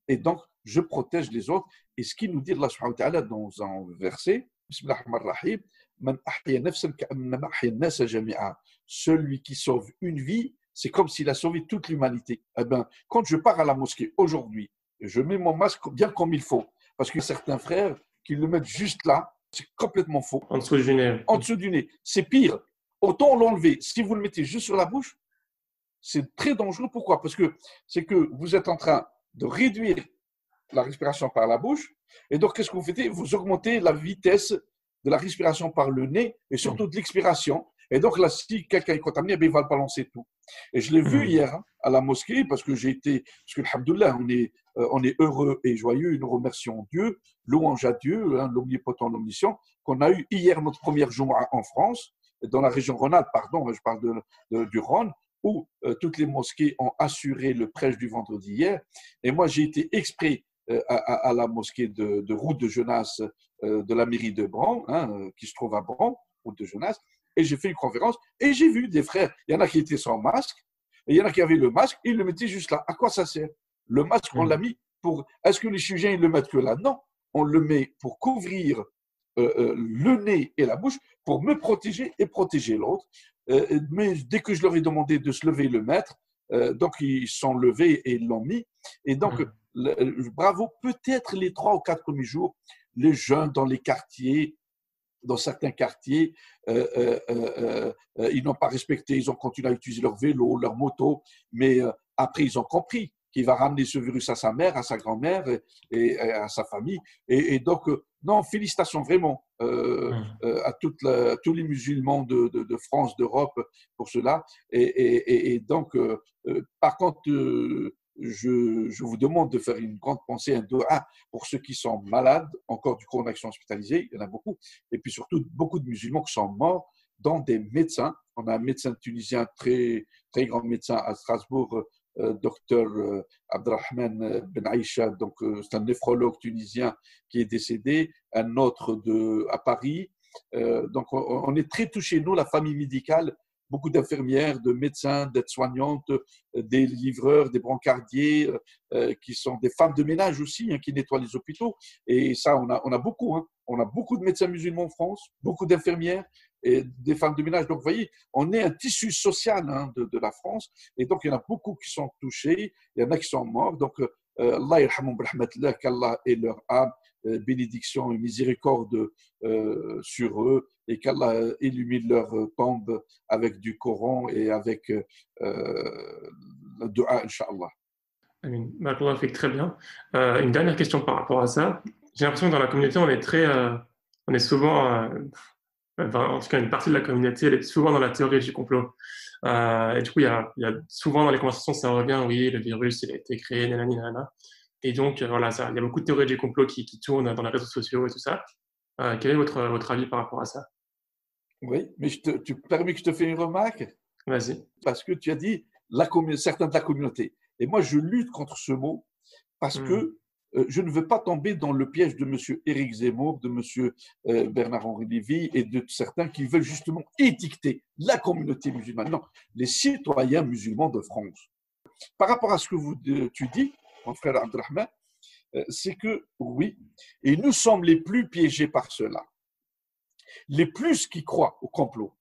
et donc je protège les autres. Et ce qui nous dit Allah subhanahu wa ta'ala dans un verset, celui qui sauve une vie, c'est comme s'il a sauvé toute l'humanité. Eh ben, quand je pars à la mosquée aujourd'hui, je mets mon masque bien comme il faut, parce que certains frères qui le mettent juste là, c'est complètement faux. En dessous du nez. En dessous du nez. C'est pire. Autant l'enlever. Si vous le mettez juste sur la bouche, c'est très dangereux. Pourquoi? Parce que c'est que vous êtes en train de réduire la respiration par la bouche. Et donc, qu'est-ce que vous faites? Vous augmentez la vitesse de la respiration par le nez et surtout de l'expiration. Et donc, là, si quelqu'un est contaminé, il va le balancer tout. Et je l'ai vu hier à la mosquée parce que parce que, alhamdoulilah, on est heureux et joyeux et nous remercions Dieu, louange à Dieu, l'omnipotent, l'omniscient, qu'on a eu hier notre première Jumu'ah en France, dans la région Rhône-Alpes, pardon, je parle du Rhône, où toutes les mosquées ont assuré le prêche du vendredi hier. Et moi, j'ai été exprès à la mosquée de Route de Genasse de la mairie de Bran, qui se trouve à Bran, Route de Genasse, et j'ai fait une conférence et j'ai vu des frères. Il y en a qui étaient sans masque et il y en a qui avaient le masque et ils le mettaient juste là. À quoi ça sert? Le masque, on l'a mis pour… Est-ce que les chirurgiens, ils le mettent que là? Non, on le met pour couvrir le nez et la bouche pour me protéger et protéger l'autre. Mais dès que je leur ai demandé de se lever et le mettre, donc ils se sont levés et ils l'ont mis. Et donc, bravo, peut-être les 3 ou 4 premiers jours, les jeunes dans les quartiers, dans certains quartiers, ils n'ont pas respecté, ils ont continué à utiliser leur vélo, leur moto, mais après ils ont compris qu'il va ramener ce virus à sa mère, à sa grand-mère et à sa famille. Et donc, non, félicitations vraiment à tous les musulmans de France, d'Europe pour cela. Et donc, par contre, je vous demande de faire une grande pensée, un doua pour ceux qui sont malades, encore du Coran d'Action hospitalisés, il y en a beaucoup, et puis surtout beaucoup de musulmans qui sont morts, dont des médecins. On a un médecin tunisien, très, très grand médecin à Strasbourg, docteur Abdelrahman Ben Aïcha, donc c'est un néphrologue tunisien qui est décédé, un autre à Paris. Donc on est très touchés, nous, la famille médicale, beaucoup d'infirmières, de médecins, d'aides-soignantes, des livreurs, des brancardiers, qui sont des femmes de ménage aussi, qui nettoient les hôpitaux. Et ça, on a beaucoup. On a beaucoup de médecins musulmans en France, beaucoup d'infirmières et des femmes de ménage. Donc, vous voyez, on est un tissu social de la France. Et donc, il y en a beaucoup qui sont touchés, il y en a qui sont morts. Donc, Allah yarhamhum birahmatillah, qu'Allah ait leur âme, bénédiction et miséricorde sur eux, et qu'Allah illumine leur tombe avec du Coran et avec dua, Inch'Allah. Amin. Barakallahu fik, très bien. Une dernière question par rapport à ça. J'ai l'impression que dans la communauté, on est souvent, enfin, en tout cas une partie de la communauté, elle est souvent dans la théorie du complot. Et du coup, il y a souvent dans les conversations, ça revient, oui, le virus, il a été créé, nanani, nanana. Et donc, voilà, il y a beaucoup de théories du complot qui tournent dans les réseaux sociaux et tout ça. Quel est votre avis par rapport à ça? Oui, mais tu permets que je te fasse une remarque? Vas-y. Parce que tu as dit certains de la communauté. Et moi, je lutte contre ce mot parce que je ne veux pas tomber dans le piège de M. Éric Zemmour, de M. Bernard-Henri Lévy et de certains qui veulent justement étiqueter la communauté musulmane. Non, les citoyens musulmans de France. Par rapport à ce que tu dis, mon frère Abdelrahman, c'est que oui, et nous sommes les plus piégés par cela. Les plus qui croient au complot.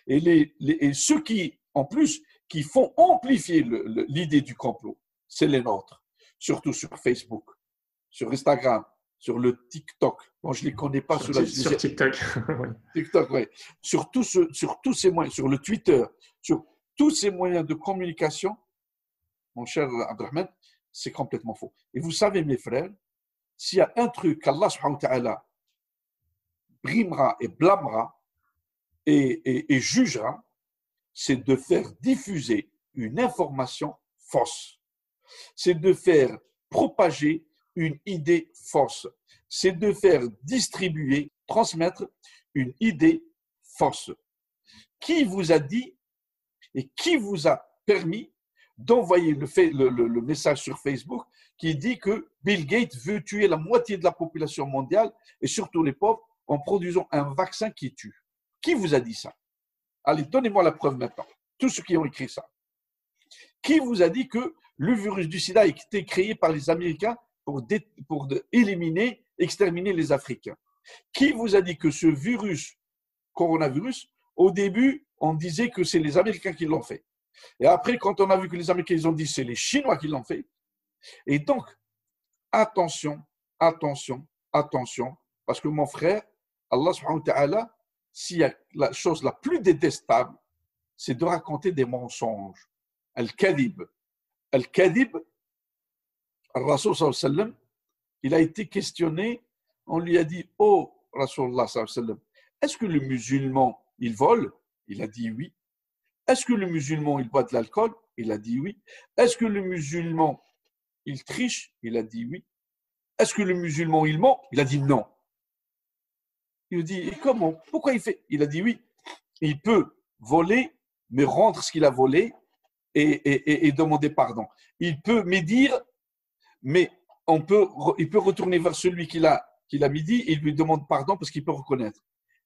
Et ceux qui, en plus, qui font amplifier l'idée du complot, c'est les nôtres, surtout sur Facebook, sur Instagram, sur le TikTok. Bon, je ne les connais pas sur TikTok. TikTok, oui. Sur tous ces moyens, sur le Twitter, sur tous ces moyens de communication, mon cher Abdelrahman, c'est complètement faux. Et vous savez, mes frères, s'il y a un truc qu'Allah subhanahu wa ta'ala brimera et blâmera et jugera, c'est de faire diffuser une information fausse. C'est de faire propager une idée fausse. C'est de faire distribuer, transmettre une idée fausse. Qui vous a dit et qui vous a permis d'envoyer le message sur Facebook qui dit que Bill Gates veut tuer la moitié de la population mondiale et surtout les pauvres en produisant un vaccin qui tue? Qui vous a dit ça? Allez, donnez-moi la preuve maintenant. Tous ceux qui ont écrit ça. Qui vous a dit que le virus du sida a été créé par les Américains pour éliminer, exterminer les Africains? Qui vous a dit que ce virus, coronavirus, au début, on disait que c'est les Américains qui l'ont fait. Et après, quand on a vu que les Américains ils ont dit que c'est les Chinois qui l'ont fait. Et donc, attention, attention, attention, parce que mon frère, Allah subhanahu wa ta'ala, s'il y a la chose la plus détestable, c'est de raconter des mensonges. Al-Kadib. Al-Kadib, Al-Rasul sallallahu alayhi wa sallam, il a été questionné, on lui a dit, oh Rasulullah sallallahu alayhi wa sallam, est-ce que le musulman, il vole? Il a dit oui. Est-ce que le musulman, il boit de l'alcool? Il a dit oui. Est-ce que le musulman, il triche? Il a dit oui. Est-ce que le musulman, il ment? Il a dit non. Il lui dit, et comment? Pourquoi il fait? Il a dit oui. Il peut voler, mais rendre ce qu'il a volé et demander pardon. Il peut médire, mais il peut retourner vers celui qui l'a médit et il lui demande pardon parce qu'il peut reconnaître.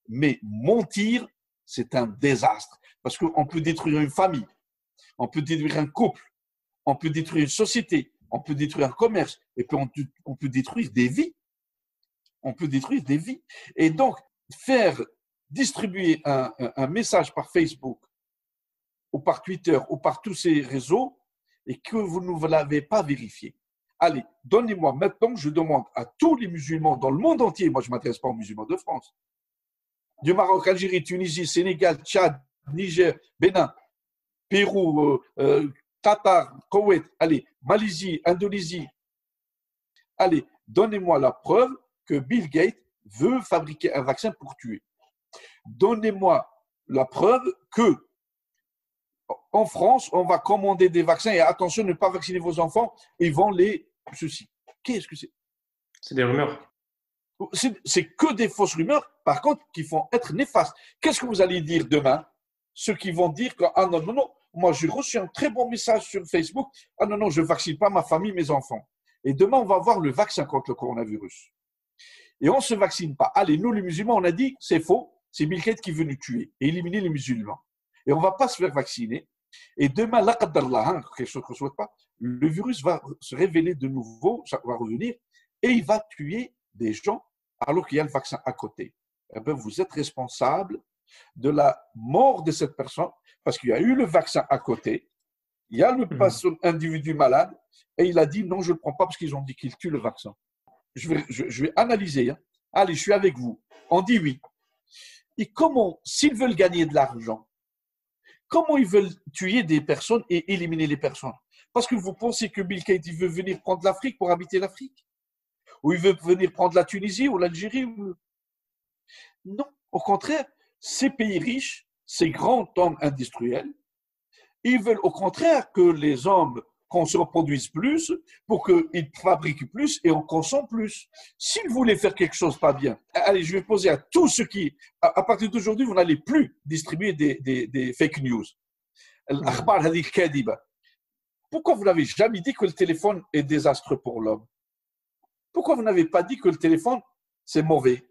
Mais mentir, c'est un désastre. Parce qu'on peut détruire une famille, on peut détruire un couple, on peut détruire une société, on peut détruire un commerce, et puis on peut détruire des vies. On peut détruire des vies. Et donc, faire distribuer un message par Facebook ou par Twitter ou par tous ces réseaux et que vous ne l'avez pas vérifié. Allez, donnez-moi maintenant, je demande à tous les musulmans dans le monde entier, moi je ne m'intéresse pas aux musulmans de France, du Maroc, Algérie, Tunisie, Sénégal, Tchad, Niger, Bénin, Pérou, Qatar, Koweït, allez, Malaisie, Indonésie. Allez, donnez-moi la preuve que Bill Gates veut fabriquer un vaccin pour tuer. Donnez-moi la preuve que en France, on va commander des vaccins et attention, ne pas vacciner vos enfants, ils vont les ceci. Qu'est-ce que c'est? C'est des rumeurs. C'est que des fausses rumeurs, par contre, qui vont être néfastes. Qu'est-ce que vous allez dire demain? Ceux qui vont dire que, ah non, non, non, moi j'ai reçu un très bon message sur Facebook, ah non, non, je ne vaccine pas ma famille, mes enfants. Et demain, on va avoir le vaccin contre le coronavirus. Et on ne se vaccine pas. Allez, nous les musulmans, on a dit, c'est faux, c'est Bill Gates qui veut nous tuer et éliminer les musulmans. Et on ne va pas se faire vacciner. Et demain, la qaddarlah, quelque chose qu'on ne souhaite pas, le virus va se révéler de nouveau, ça va revenir, et il va tuer des gens alors qu'il y a le vaccin à côté. Eh bien, vous êtes responsable de la mort de cette personne parce qu'il y a eu le vaccin à côté, il y a le individu malade, et il a dit non, je ne le prends pas parce qu'ils ont dit qu'il tue le vaccin. Je vais analyser. Hein. Allez, je suis avec vous. On dit oui. Et comment, s'ils veulent gagner de l'argent, Comment ils veulent tuer des personnes et éliminer les personnes? Parce que vous pensez que Bill Gates il veut venir prendre l'Afrique pour habiter l'Afrique? Ou il veut venir prendre la Tunisie ou l'Algérie? Non, au contraire, ces pays riches, ces grands hommes industriels, ils veulent au contraire que les hommes qu'on se reproduise plus pour qu'ils fabriquent plus et on consomme plus. S'ils voulaient faire quelque chose pas bien, allez, je vais poser à tous ceux qui, à partir d'aujourd'hui, vous n'allez plus distribuer des fake news. Pourquoi vous n'avez jamais dit que le téléphone est désastreux pour l'homme? Pourquoi vous n'avez pas dit que le téléphone, c'est mauvais?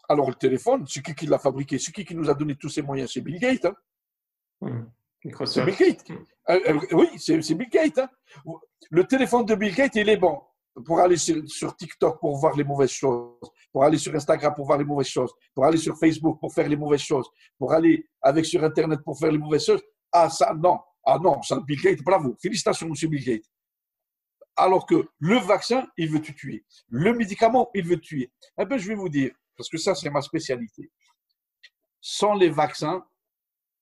Alors le téléphone, c'est qui l'a fabriqué? C'est qui nous a donné tous ces moyens? C'est Bill Gates. Hein? C'est Bill Gates. Oui, c'est Bill Gates. Hein? Le téléphone de Bill Gates, il est bon pour aller sur TikTok pour voir les mauvaises choses, pour aller sur Instagram pour voir les mauvaises choses, pour aller sur Facebook pour faire les mauvaises choses, pour aller sur Internet pour faire les mauvaises choses. Ah, ça, non. Ah non, ça, Bill Gates, bravo. Félicitations, monsieur Bill Gates. Alors que le vaccin, il veut te tuer. Le médicament, il veut te tuer. Eh bien, je vais vous dire, parce que ça, c'est ma spécialité. Sans les vaccins,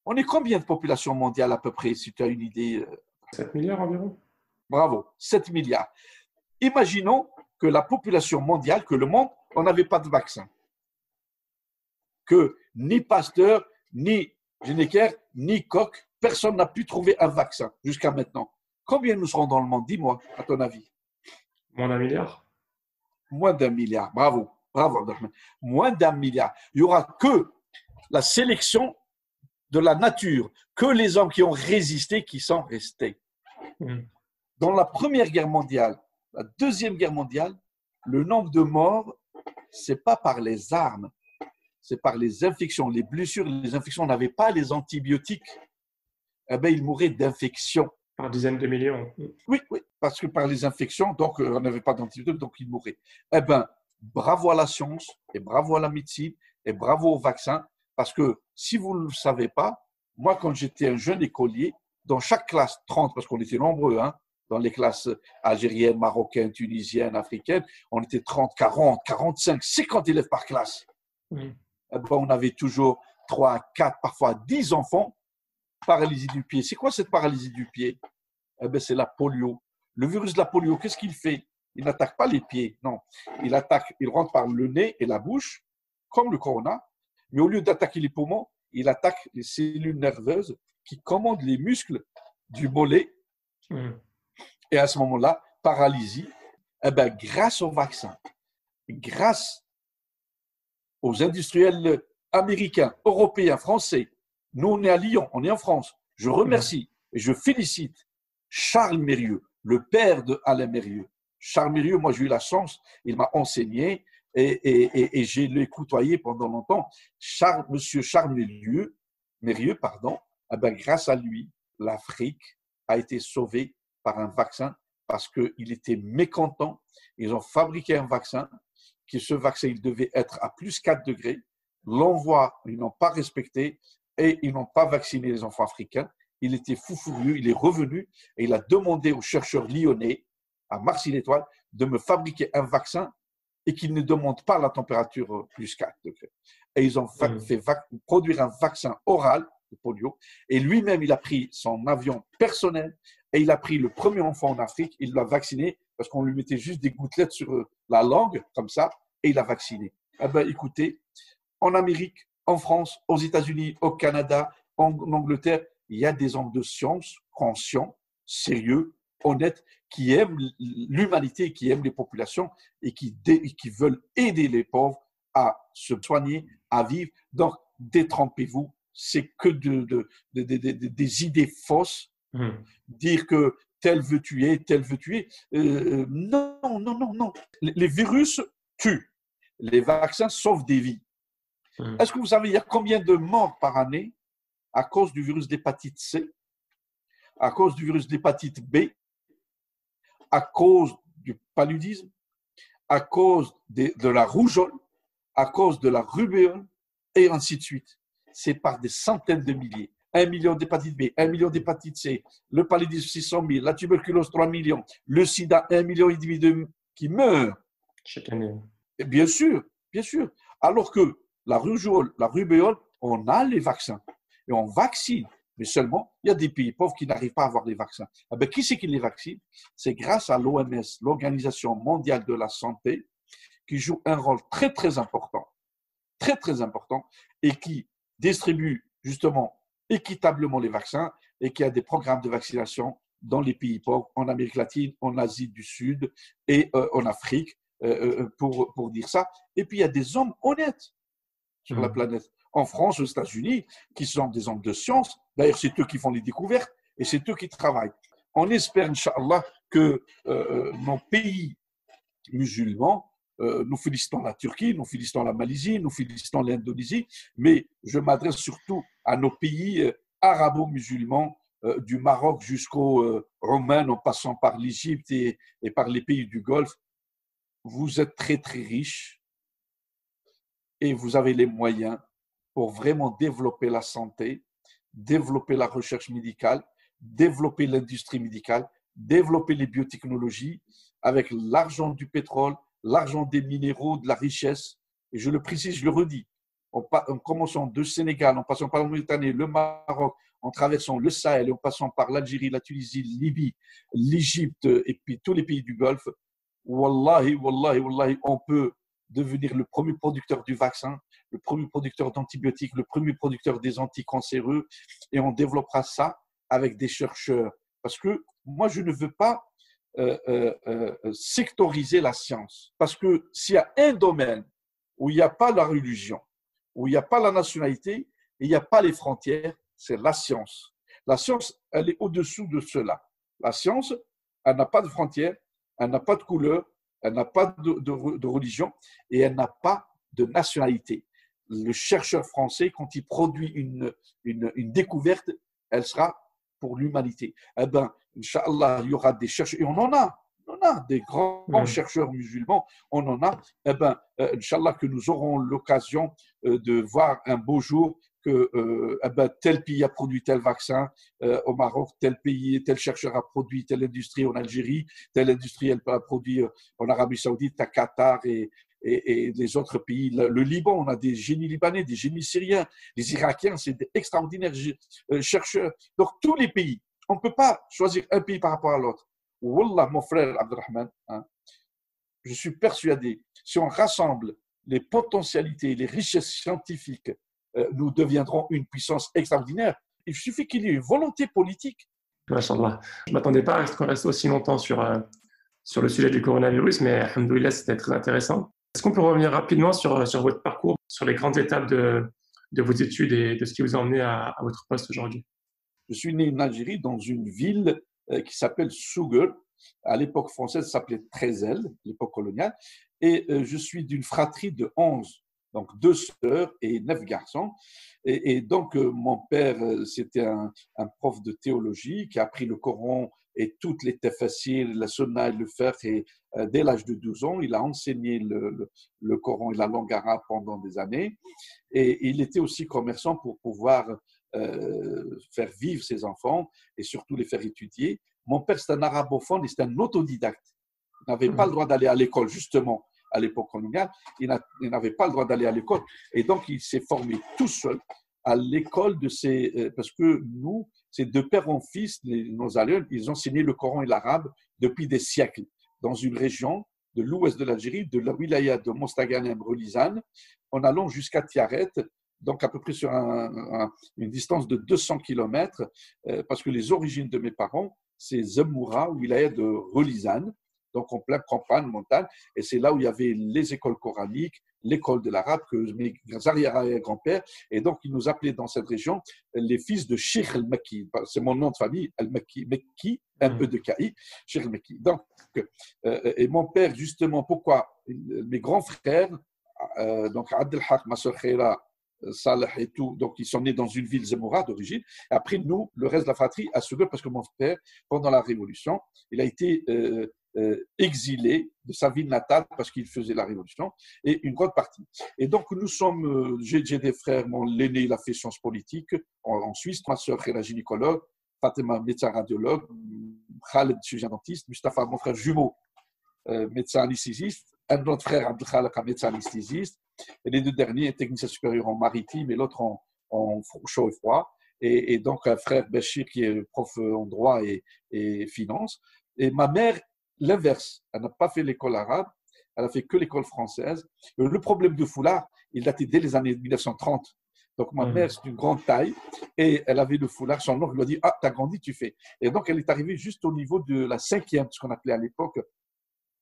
on est combien de population mondiale à peu près, si tu as une idée? 7 milliards environ. Bravo, 7 milliards. Imaginons que la population mondiale, que le monde, on n'avait pas de vaccin. Que ni Pasteur, ni Jenneker, ni Koch, personne n'a pu trouver un vaccin jusqu'à maintenant. Combien nous serons dans le monde? Dis-moi, à ton avis. Moins d'un milliard. Moins d'un milliard. Bravo. Bravo. Moins d'un milliard. Il n'y aura que la sélection de la nature, que les hommes qui ont résisté, qui sont restés. Dans la Première Guerre mondiale, la Deuxième Guerre mondiale, le nombre de morts, ce n'est pas par les armes, c'est par les infections, les blessures, les infections. On n'avait pas les antibiotiques. Eh bien, ils mouraient d'infections. Par dizaines de millions. Oui, parce que par les infections, donc on n'avait pas d'antibiotiques, donc ils mouraient. Eh bien, bravo à la science, et bravo à la médecine, et bravo au vaccin, parce que si vous ne le savez pas, moi, quand j'étais un jeune écolier, dans chaque classe 30, parce qu'on était nombreux, hein, dans les classes algériennes, marocaines, tunisiennes, africaines, on était 30, 40, 45, 50 élèves par classe. Eh bien, on avait toujours 3, 4, parfois 10 enfants. Paralysie du pied. C'est quoi cette paralysie du pied? Eh bien, c'est la polio. Le virus de la polio, qu'est-ce qu'il fait? Il n'attaque pas les pieds, non. Il rentre par le nez et la bouche, comme le corona, mais au lieu d'attaquer les poumons, il attaque les cellules nerveuses qui commandent les muscles du mollet. Et à ce moment-là, paralysie. Eh bien, grâce au vaccin, grâce aux industriels américains, européens, français, nous, on est à Lyon, on est en France. Je remercie et je félicite Charles Mérieux, le père de Alain Mérieux. Charles Mérieux, moi, j'ai eu la chance, il m'a enseigné et je l'ai côtoyé pendant longtemps. Monsieur Charles Mérieux, eh bien, grâce à lui, l'Afrique a été sauvée par un vaccin parce qu'il était mécontent. Ils ont fabriqué un vaccin, que ce vaccin, il devait être à plus 4 degrés. L'envoi, ils n'ont pas respecté. Et ils n'ont pas vacciné les enfants africains. Il était fou furieux, il est revenu et il a demandé aux chercheurs lyonnais, à Marcy-l'Étoile, de me fabriquer un vaccin et qu'ils ne demandent pas la température plus 4 degrés. Et ils ont fait produire un vaccin oral de polio. Et lui-même, il a pris son avion personnel et il a pris le premier enfant en Afrique. Il l'a vacciné parce qu'on lui mettait juste des gouttelettes sur la langue, comme ça, et il l'a vacciné. Eh bien, écoutez, en Amérique, en France, aux États-Unis, au Canada, en Angleterre, il y a des hommes de science conscients, sérieux, honnêtes, qui aiment l'humanité, qui aiment les populations et qui veulent aider les pauvres à se soigner, à vivre. Donc, détrompez-vous, c'est que des idées fausses. Dire que tel veut tuer, tel veut tuer. Non. Les virus tuent. Les vaccins sauvent des vies. Est-ce que vous savez, il y a combien de morts par année à cause du virus d'hépatite C, à cause du virus d'hépatite B, à cause du paludisme, à cause de la rougeole, à cause de la rubéole, et ainsi de suite. C'est par des centaines de milliers. 1 million d'hépatite B, 1 million d'hépatite C, le paludisme 600 000, la tuberculose 3 millions, le sida 1,5 million qui meurent. Chaque année. Et bien sûr. Alors que la rougeole, la rubéole, on a les vaccins et on vaccine. Mais seulement, il y a des pays pauvres qui n'arrivent pas à avoir les vaccins. Ah ben, qui c'est qui les vaccine? C'est grâce à l'OMS, l'Organisation mondiale de la santé, qui joue un rôle très très important, et qui distribue justement équitablement les vaccins et qui a des programmes de vaccination dans les pays pauvres, en Amérique latine, en Asie du Sud et en Afrique, pour dire ça. Et puis, il y a des hommes honnêtes sur la planète, en France, aux États-Unis, qui sont des hommes de science. D'ailleurs, c'est eux qui font les découvertes et c'est eux qui travaillent. On espère, Inch'Allah, que nos pays musulmans, nous félicitons la Turquie, nous félicitons la Malaisie, nous félicitons l'Indonésie, mais je m'adresse surtout à nos pays arabo-musulmans, du Maroc jusqu'au Oman, en passant par l'Égypte et par les pays du Golfe. Vous êtes très très riches et vous avez les moyens pour vraiment développer la santé, développer la recherche médicale, développer l'industrie médicale, développer les biotechnologies avec l'argent du pétrole, l'argent des minéraux, de la richesse. Et je le précise, je le redis, en commençant de Sénégal, en passant par la Mauritanie, le Maroc, en traversant le Sahel, en passant par l'Algérie, la Tunisie, la Libye, l'Égypte et puis tous les pays du Golfe, wallahi, wallahi, wallahi, on peut devenir le premier producteur du vaccin, le premier producteur d'antibiotiques, le premier producteur des anticancéreux, et on développera ça avec des chercheurs. Parce que moi, je ne veux pas sectoriser la science. Parce que s'il y a un domaine où il n'y a pas la religion, où il n'y a pas la nationalité, et il n'y a pas les frontières, c'est la science. La science, elle est au-dessous de cela. La science, elle n'a pas de frontières, elle n'a pas de couleur, elle n'a pas de religion et elle n'a pas de nationalité. Le chercheur français, quand il produit une découverte, elle sera pour l'humanité. Eh bien, Inch'Allah, il y aura des chercheurs, et on en a des grands chercheurs musulmans, on en a. Eh bien, Inch'Allah, que nous aurons l'occasion de voir un beau jour que eh ben, tel pays a produit tel vaccin au Maroc, tel pays, tel chercheur a produit telle industrie en Algérie, telle industrie a produit en Arabie Saoudite, à Qatar et les autres pays. Le Liban, on a des génies libanais, des génies syriens, les Irakiens, c'est des extraordinaires chercheurs. Donc, tous les pays, on ne peut pas choisir un pays par rapport à l'autre. Wallah, mon frère Abdelrahman, hein, je suis persuadé, si on rassemble les potentialités, les richesses scientifiques, nous deviendrons une puissance extraordinaire. Il suffit qu'il y ait une volonté politique. Machallah. Je ne m'attendais pas à ce qu'on reste aussi longtemps sur le sujet du coronavirus, mais alhamdoulilah, c'était très intéressant. Est-ce qu'on peut revenir rapidement sur votre parcours, sur les grandes étapes de vos études et de ce qui vous a emmené à votre poste aujourd'hui? Je suis né en Algérie, dans une ville qui s'appelle Souguer. À l'époque française, ça s'appelait Trézel, l'époque coloniale. Et je suis d'une fratrie de 11, donc 2 sœurs et 9 garçons. Et donc, mon père, c'était un prof de théologie qui a appris le Coran et toutes les tafassirs, la sunna et le fiqh. Et dès l'âge de 12 ans, il a enseigné le Coran et la langue arabe pendant des années. Et il était aussi commerçant pour pouvoir faire vivre ses enfants et surtout les faire étudier. Mon père, c'est un arabophone et c'est un autodidacte. Il n'avait pas le droit d'aller à l'école, justement, à l'époque coloniale. Il n'avait pas le droit d'aller à l'école. Et donc, il s'est formé tout seul à l'école de ses… Parce que nous, c'est de père en fils, nos aïeux, ils ont enseigné le Coran et l'arabe depuis des siècles dans une région de l'ouest de l'Algérie, de la wilaya de Mostaganem-Relizane, en allant jusqu'à Tiaret, donc à peu près sur une distance de 200 km, parce que les origines de mes parents, c'est Zemmoura, wilaya de Relizane, donc en plein campagne, montagne, et c'est là où il y avait les écoles coraniques, l'école de l'arabe, que mes arrière-grands-pères, et donc ils nous appelaient dans cette région les fils de Cheikh el-Makki, c'est mon nom de famille, el-Makki, Mekki, un peu de Kaï, Cheikh el-Makki. Donc, et mon père, justement, pourquoi mes grands frères, donc Abdelhak, ma soeur Khaira, Salah et tout, donc ils sont nés dans une ville Zemmoura d'origine. Après, nous, le reste de la fratrie, à Souguer, parce que mon père, pendant la Révolution, il a été exilé de sa ville natale parce qu'il faisait la Révolution, et une grande partie. Et donc, nous sommes, j'ai des frères, l'aîné, il a fait sciences politiques en Suisse, ma soeur Khaira, gynécologue, Fatima, médecin radiologue, Khaled, chirurgien dentiste, Mustapha, mon frère jumeau, médecin anesthésiste, un autre frère, Abdelkhalak, médecin anesthésiste, et les 2 derniers, technicien supérieur en maritime et l'autre en chaud et froid. et donc un frère Béchir qui est prof en droit et finance. Et ma mère, l'inverse, elle n'a pas fait l'école arabe, elle a fait que l'école française. Le problème de foulard, il datait dès les années 1930. Donc ma mère, c'est une grande taille et elle avait le foulard. Son oncle lui a dit, ah, t'as grandi, tu fais. Et donc elle est arrivée juste au niveau de la cinquième, ce qu'on appelait à l'époque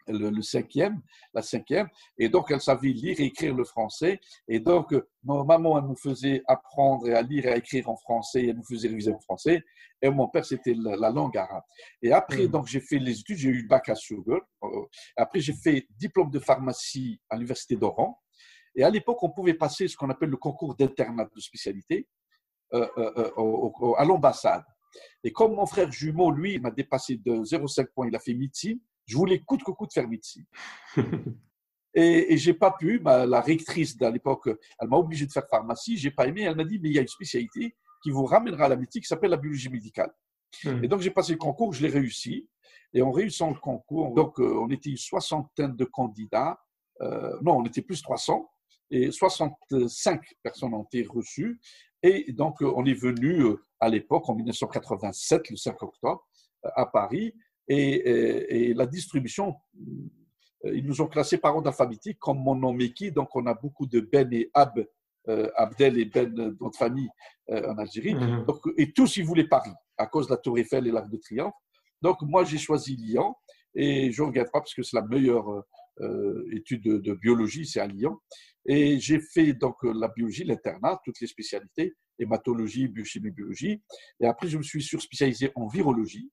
le cinquième, la cinquième, et donc elle savait lire et écrire le français, et donc ma maman, elle nous faisait apprendre à lire et à écrire en français, et elle nous faisait réviser en français, et mon père, c'était la langue arabe. Et après, donc j'ai fait les études, j'ai eu le bac à Sugar, après j'ai fait diplôme de pharmacie à l'université d'Oran, et à l'époque, on pouvait passer ce qu'on appelle le concours d'internat de spécialité à l'ambassade. Et comme mon frère jumeau, lui, il m'a dépassé de 0,5 points, il a fait médecine, je voulais coûte que coûte faire médecine. Et je n'ai pas pu. La rectrice à l'époque, elle m'a obligé de faire pharmacie. Je n'ai pas aimé. Elle m'a dit, mais il y a une spécialité qui vous ramènera à la médecine qui s'appelle la biologie médicale. Et donc, j'ai passé le concours, je l'ai réussi. Et en réussissant le concours, donc, on était une soixantaine de candidats. Non, on était plus de 300. Et 65 personnes ont été reçues. Et donc, on est venu à l'époque, en 1987, le 5 octobre, à Paris. Et la distribution, ils nous ont classés par ordre alphabétique, comme mon nom Meki, donc on a beaucoup de Ben et Abdel et Ben dans notre famille en Algérie. Donc, et tous, ils voulaient Paris, à cause de la Tour Eiffel et l'Arc de Triomphe. Donc, moi, j'ai choisi Lyon, et je ne regrette pas parce que c'est la meilleure étude de biologie, c'est à Lyon. Et j'ai fait donc la biologie, l'internat, toutes les spécialités, hématologie, biochimie, biologie. Et après, je me suis surspécialisé en virologie.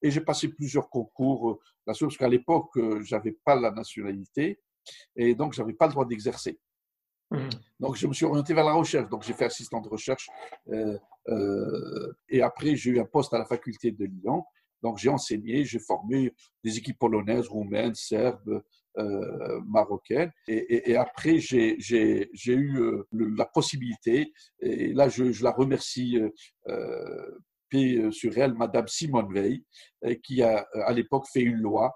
Et j'ai passé plusieurs concours, parce qu'à l'époque, je n'avais pas la nationalité et donc je n'avais pas le droit d'exercer. Donc, je me suis orienté vers la recherche. Donc, j'ai fait assistant de recherche et après, j'ai eu un poste à la faculté de Lyon. Donc, j'ai enseigné, j'ai formé des équipes polonaises, roumaines, serbes, marocaines. Et après, j'ai eu la possibilité, et là, je la remercie sur elle, Madame Simone Veil, qui a à l'époque fait une loi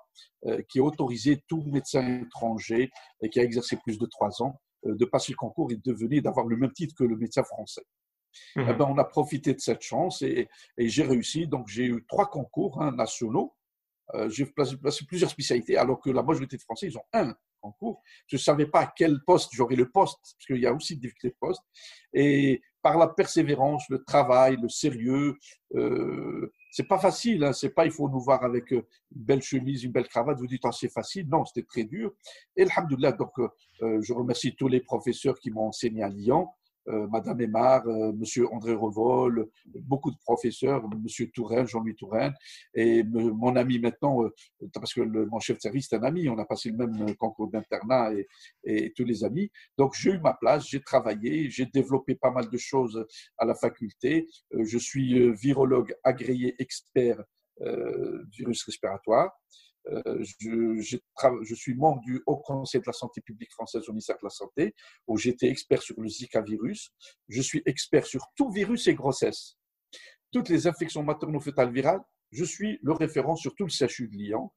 qui a autorisé tout médecin étranger et qui a exercé plus de 3 ans de passer le concours et d'avoir le même titre que le médecin français. Eh ben, on a profité de cette chance et j'ai réussi. Donc, j'ai eu 3 concours nationaux. J'ai placé plusieurs spécialités, alors que la majorité de Français, ils ont un concours. Je ne savais pas à quel poste j'aurais le poste, parce qu'il y a aussi des difficultés de poste. Et par la persévérance, le travail, le sérieux, c'est pas facile. Hein, c'est pas, il faut nous voir avec une belle chemise, une belle cravate. Vous dites, oh, c'est facile. Non, c'était très dur. Et alhamdoulilah, donc, je remercie tous les professeurs qui m'ont enseigné à Lyon. Madame Aymar, Monsieur André Revol, beaucoup de professeurs, Monsieur Touraine, Jean-Louis Touraine, et mon ami maintenant, parce que mon chef de service est un ami, on a passé le même concours d'internat et tous les amis. Donc j'ai eu ma place, j'ai travaillé, j'ai développé pas mal de choses à la faculté. Je suis virologue agréé expert virus respiratoire. Je suis membre du Haut Conseil de la santé publique française au ministère de la Santé, où j'étais expert sur le Zika virus. Je suis expert sur tout virus et grossesse. Toutes les infections materno-fœtales virales, je suis le référent sur tout le CHU de Lyon.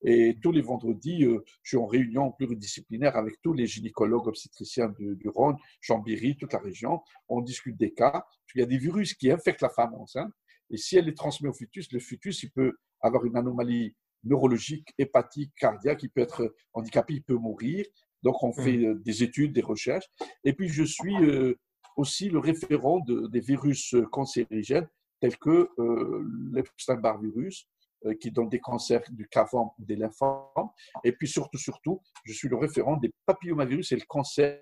Et tous les vendredis, je suis en réunion pluridisciplinaire avec tous les gynécologues obstétriciens du Rhône, Chambéry, toute la région. On discute des cas. Il y a des virus qui infectent la femme enceinte. Et si elle les transmet au fœtus, le fœtus, il peut avoir une anomalie neurologique, hépatique, cardiaque, il peut être handicapé, il peut mourir. Donc, on fait des études, des recherches. Et puis, je suis aussi le référent des virus cancérigènes tels que l'Epstein-Barr virus, qui donne des cancers du cavum ou des lymphomes. Et puis, surtout, je suis le référent des papillomavirus et le cancer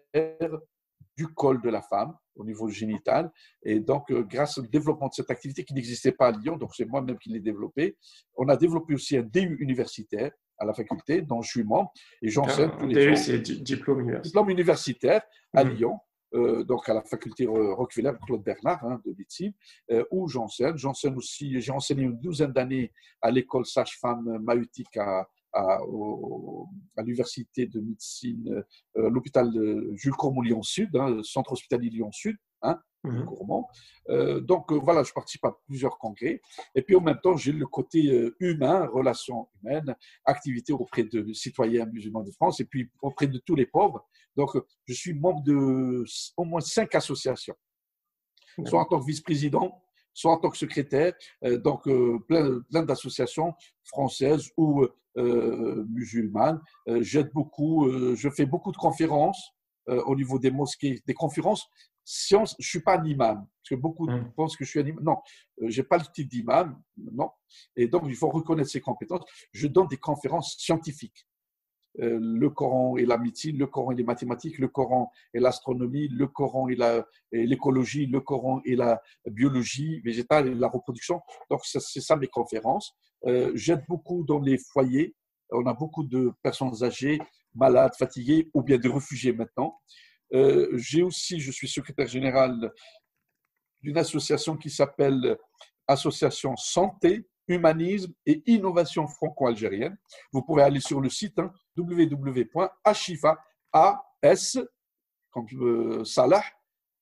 du col de la femme au niveau génital. Et donc, grâce au développement de cette activité qui n'existait pas à Lyon, donc c'est moi-même qui l'ai développé, on a développé aussi un DU universitaire à la faculté, dont je suis membre, et j'enseigne tous les DU, jours. c'est diplôme universitaire. Diplôme universitaire à Lyon, donc à la faculté Rockefeller Claude Bernard de médecine, où j'enseigne. J'enseigne aussi, j'ai enseigné une 12aine d'années à l'école sage-femme maïeutique à l'université de médecine, l'hôpital Jules Courmont Lyon-Sud, centre hospitalier Lyon-Sud, Jules Courmont. Donc voilà, je participe à plusieurs congrès. Et puis en même temps, j'ai le côté humain, relations humaines, activités auprès de citoyens musulmans de France et puis auprès de tous les pauvres. Donc je suis membre de au moins 5 associations, soit en tant que vice-président, soit en tant que secrétaire, donc plein d'associations françaises ou musulmanes. J'aide beaucoup, je fais beaucoup de conférences au niveau des mosquées, des conférences science. Je ne suis pas un imam, parce que beaucoup Mhm. pensent que je suis un imam. Non, je n'ai pas le titre d'imam, non. Et donc, il faut reconnaître ses compétences. Je donne des conférences scientifiques. Le Coran et la médecine, le Coran et les mathématiques, le Coran et l'astronomie, le Coran et l'écologie, le Coran et la biologie végétale et la reproduction. Donc, c'est ça mes conférences. J'aide beaucoup dans les foyers. On a beaucoup de personnes âgées, malades, fatiguées ou bien de réfugiés maintenant. Je suis secrétaire général d'une association qui s'appelle Association Santé, Humanisme et Innovation franco-algérienne. Vous pourrez aller sur le site www.ashifa, A-S, comme Salah,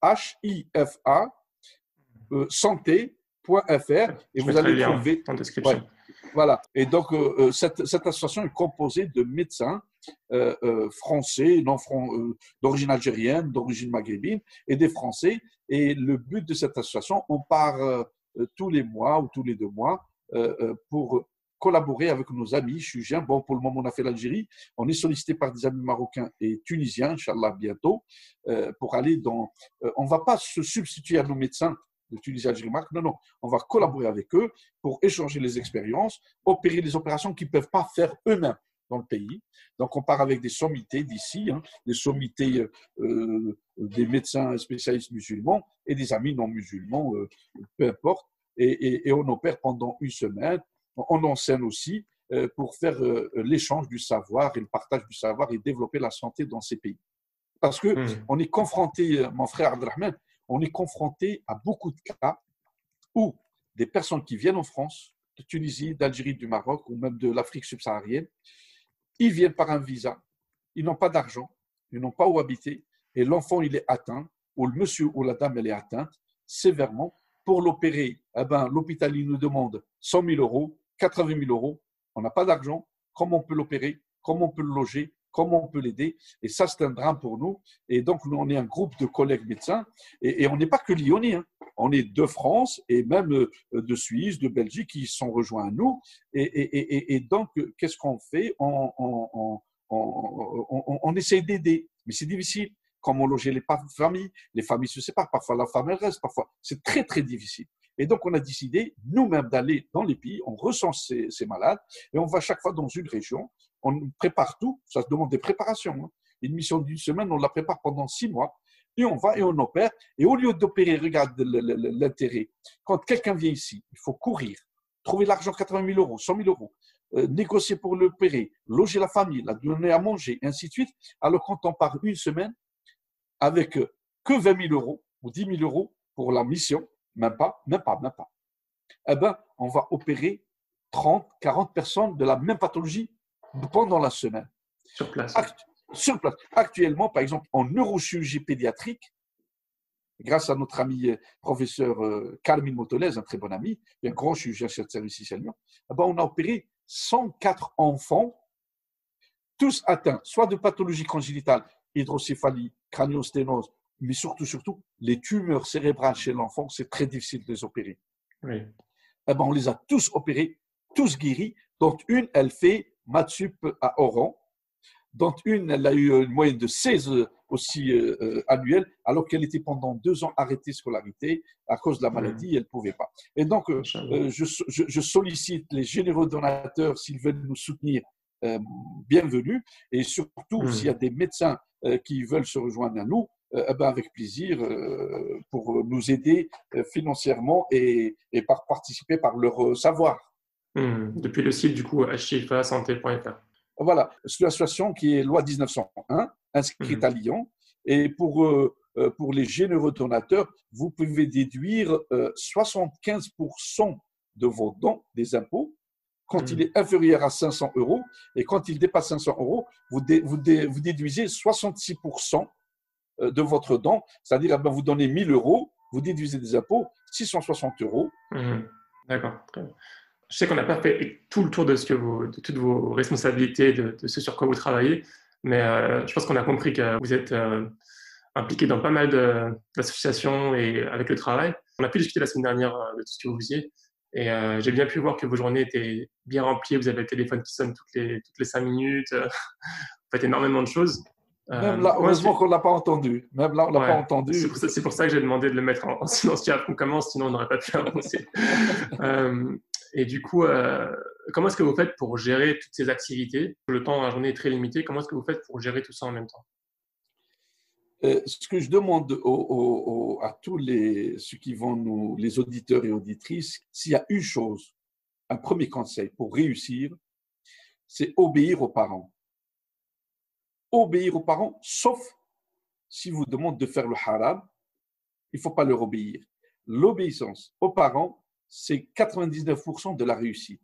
H-I-F-A, santé.fr et Je vous mettrai allez le lien trouver. en Ouais, description. voilà. Et donc, cette association est composée de médecins français, d'origine algérienne, d'origine maghrébine, et des Français. Et le but de cette association, on part tous les mois ou tous les 2 mois pour collaborer avec nos amis tunisiens. Bon, pour le moment, on a fait l'Algérie. On est sollicité par des amis marocains et tunisiens, Inch'Allah, bientôt, pour aller dans. On ne va pas se substituer à nos médecins de Tunisie, Algérie, Maroc. Non, non. On va collaborer avec eux pour échanger les expériences, opérer les opérations qu'ils ne peuvent pas faire eux-mêmes dans le pays. Donc, on part avec des sommités d'ici, des sommités des médecins spécialistes musulmans et des amis non musulmans, peu importe. Et on opère pendant une semaine. On enseigne aussi pour faire l'échange du savoir et le partage du savoir et développer la santé dans ces pays. Parce qu'on est confronté, mon frère Abdelrahman, on est confronté à beaucoup de cas où des personnes qui viennent en France, de Tunisie, d'Algérie, du Maroc ou même de l'Afrique subsaharienne, ils viennent par un visa, ils n'ont pas d'argent, ils n'ont pas où habiter, et l'enfant il est atteint, ou le monsieur ou la dame elle est atteinte sévèrement. Pour l'opérer, l'hôpital il nous demande 100 000 euros, 80 000 euros, on n'a pas d'argent, comment on peut l'opérer, comment on peut le loger, comment on peut l'aider. Et ça, c'est un drame pour nous. Et donc, nous, on est un groupe de collègues médecins. Et on n'est pas que lyonnais. Hein. On est de France et même de Suisse, de Belgique qui sont rejoints à nous. Et donc, qu'est-ce qu'on fait on essaie d'aider. Mais c'est difficile. Comment loger les familles se séparent. Parfois, la femme, elle reste. Parfois, c'est très, très difficile. Et donc, on a décidé, nous-mêmes, d'aller dans les pays. On recense ces malades et on va chaque fois dans une région. On prépare tout, ça se demande des préparations. Hein. Une mission d'une semaine, on la prépare pendant 6 mois, et on va et on opère. Et au lieu d'opérer, regarde l'intérêt. Quand quelqu'un vient ici, il faut courir, trouver l'argent, 80 000 euros, 100 000 euros, négocier pour l'opérer, loger la famille, la donner à manger, et ainsi de suite. Alors quand on part une semaine avec que 20 000 euros ou 10 000 euros pour la mission, même pas, eh ben, on va opérer 30, 40 personnes de la même pathologie pendant la semaine. Sur place. Sur place. Actuellement, par exemple, en neurochirurgie pédiatrique, grâce à notre ami professeur Carmine Motolez, un très bon ami, un grand chirurgien chef de service ici à Lyon, on a opéré 104 enfants, tous atteints soit de pathologie congénitale, hydrocéphalie, craniosténose, mais surtout, les tumeurs cérébrales chez l'enfant, c'est très difficile de les opérer. Oui. On les a tous opérés, tous guéris, dont une, elle fait Matsup à Oran, dont une, elle a eu une moyenne de 16 aussi annuelle, alors qu'elle était pendant 2 ans arrêtée scolarité à cause de la maladie, elle ne pouvait pas. Et donc, je sollicite les généreux donateurs, s'ils veulent nous soutenir, bienvenue. Et surtout, s'il y a des médecins qui veulent se rejoindre à nous, avec plaisir pour nous aider financièrement et par participer par leur savoir. Depuis le site, du coup, ashifasanté.fr. Voilà, c'est une association qui est loi 1901, inscrite à Lyon. Et pour les généreux donateurs, vous pouvez déduire 75% de vos dons des impôts quand il est inférieur à 500 euros. Et quand il dépasse 500 euros, vous déduisez 66% de votre don. C'est-à-dire, vous donnez 1 000 euros, vous déduisez des impôts, 660 euros. D'accord, très bien. Je sais qu'on n'a pas fait tout le tour de toutes vos responsabilités, de ce sur quoi vous travaillez, mais je pense qu'on a compris que vous êtes impliqué dans pas mal d'associations et avec le travail. On a pu discuter la semaine dernière de tout ce que vous faisiez. Et j'ai bien pu voir que vos journées étaient bien remplies. Vous avez le téléphone qui sonne toutes les 5 minutes. Vous faites énormément de choses. Même là, heureusement qu'on ne l'a pas entendu. Même là, on ne l'a pas Ouais, entendu. c'est pour ça que j'ai demandé de le mettre en silencieux avant qu'on commence, sinon on n'aurait pas pu avancer. Et du coup, comment est-ce que vous faites pour gérer toutes ces activités? Le temps dans la journée est très limité. Comment est-ce que vous faites pour gérer tout ça en même temps? Ce que je demande à tous ceux qui vont les auditeurs et auditrices, s'il y a une chose, un premier conseil pour réussir, c'est obéir aux parents. Obéir aux parents, sauf si vous demandent de faire le haram, il ne faut pas leur obéir. L'obéissance aux parents, c'est 99% de la réussite.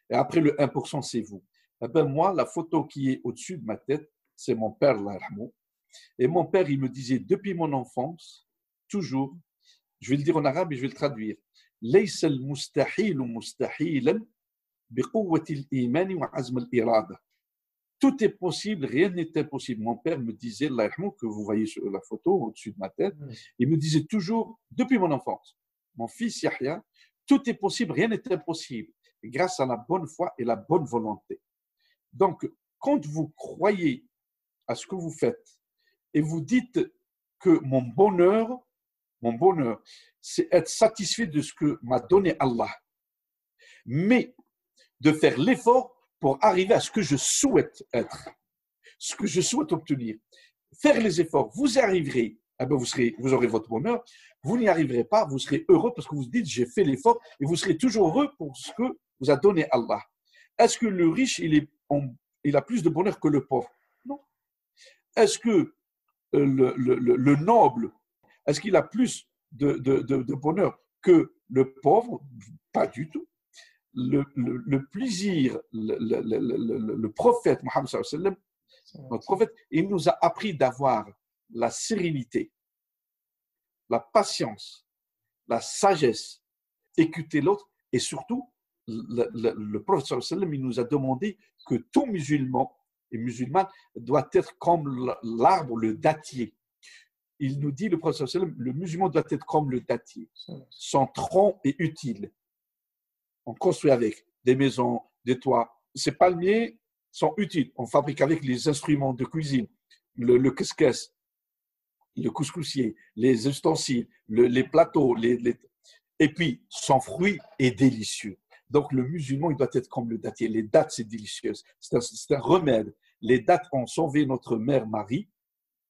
Et après, le 1%, c'est vous. Eh ben, moi, la photo qui est au-dessus de ma tête, c'est mon père, Allah yarhamou. Et mon père, il me disait depuis mon enfance, toujours, je vais le dire en arabe et je vais le traduire. ليس المستحيل مستحيلا بقوة الإيمان وعزم الإرادة. Tout est possible, rien n'est impossible. Mon père me disait, Allah yarhamou, que vous voyez sur la photo au-dessus de ma tête, il me disait toujours, depuis mon enfance, mon fils Yahya, tout est possible, rien n'est impossible, grâce à la bonne foi et la bonne volonté. Donc, quand vous croyez à ce que vous faites et vous dites que mon bonheur, c'est être satisfait de ce que m'a donné Allah, mais de faire l'effort pour arriver à ce que je souhaite être, ce que je souhaite obtenir. Faire les efforts, vous y arriverez, eh bien vous aurez votre bonheur. Vous n'y arriverez pas, vous serez heureux parce que vous dites j'ai fait l'effort et vous serez toujours heureux pour ce que vous a donné Allah. Est-ce que le riche, il a plus de bonheur que le pauvre? Non. Est-ce que le noble, est-ce qu'il a plus de bonheur que le pauvre? Pas du tout. Le plaisir, le prophète Mohammed sallallahu alayhi wa sallam, notre prophète, il nous a appris d'avoir la sérénité, la patience, la sagesse, écouter l'autre et surtout, le prophète sallallahu alayhi wa sallam, il nous a demandé que tout musulman et musulmane doit être comme l'arbre, le dattier. Il nous dit, le prophète sallallahu alayhi wa sallam, le musulman doit être comme le dattier. Son tronc est utile. On construit avec des maisons, des toits. Ces palmiers sont utiles. On fabrique avec les instruments de cuisine, le caisse-caisse, le couscoussier, les ustensiles, les plateaux. Et puis, son fruit est délicieux. Donc, le musulman, il doit être comme le dattier. Les dattes, c'est délicieux. C'est un remède. Les dattes ont sauvé notre mère Marie,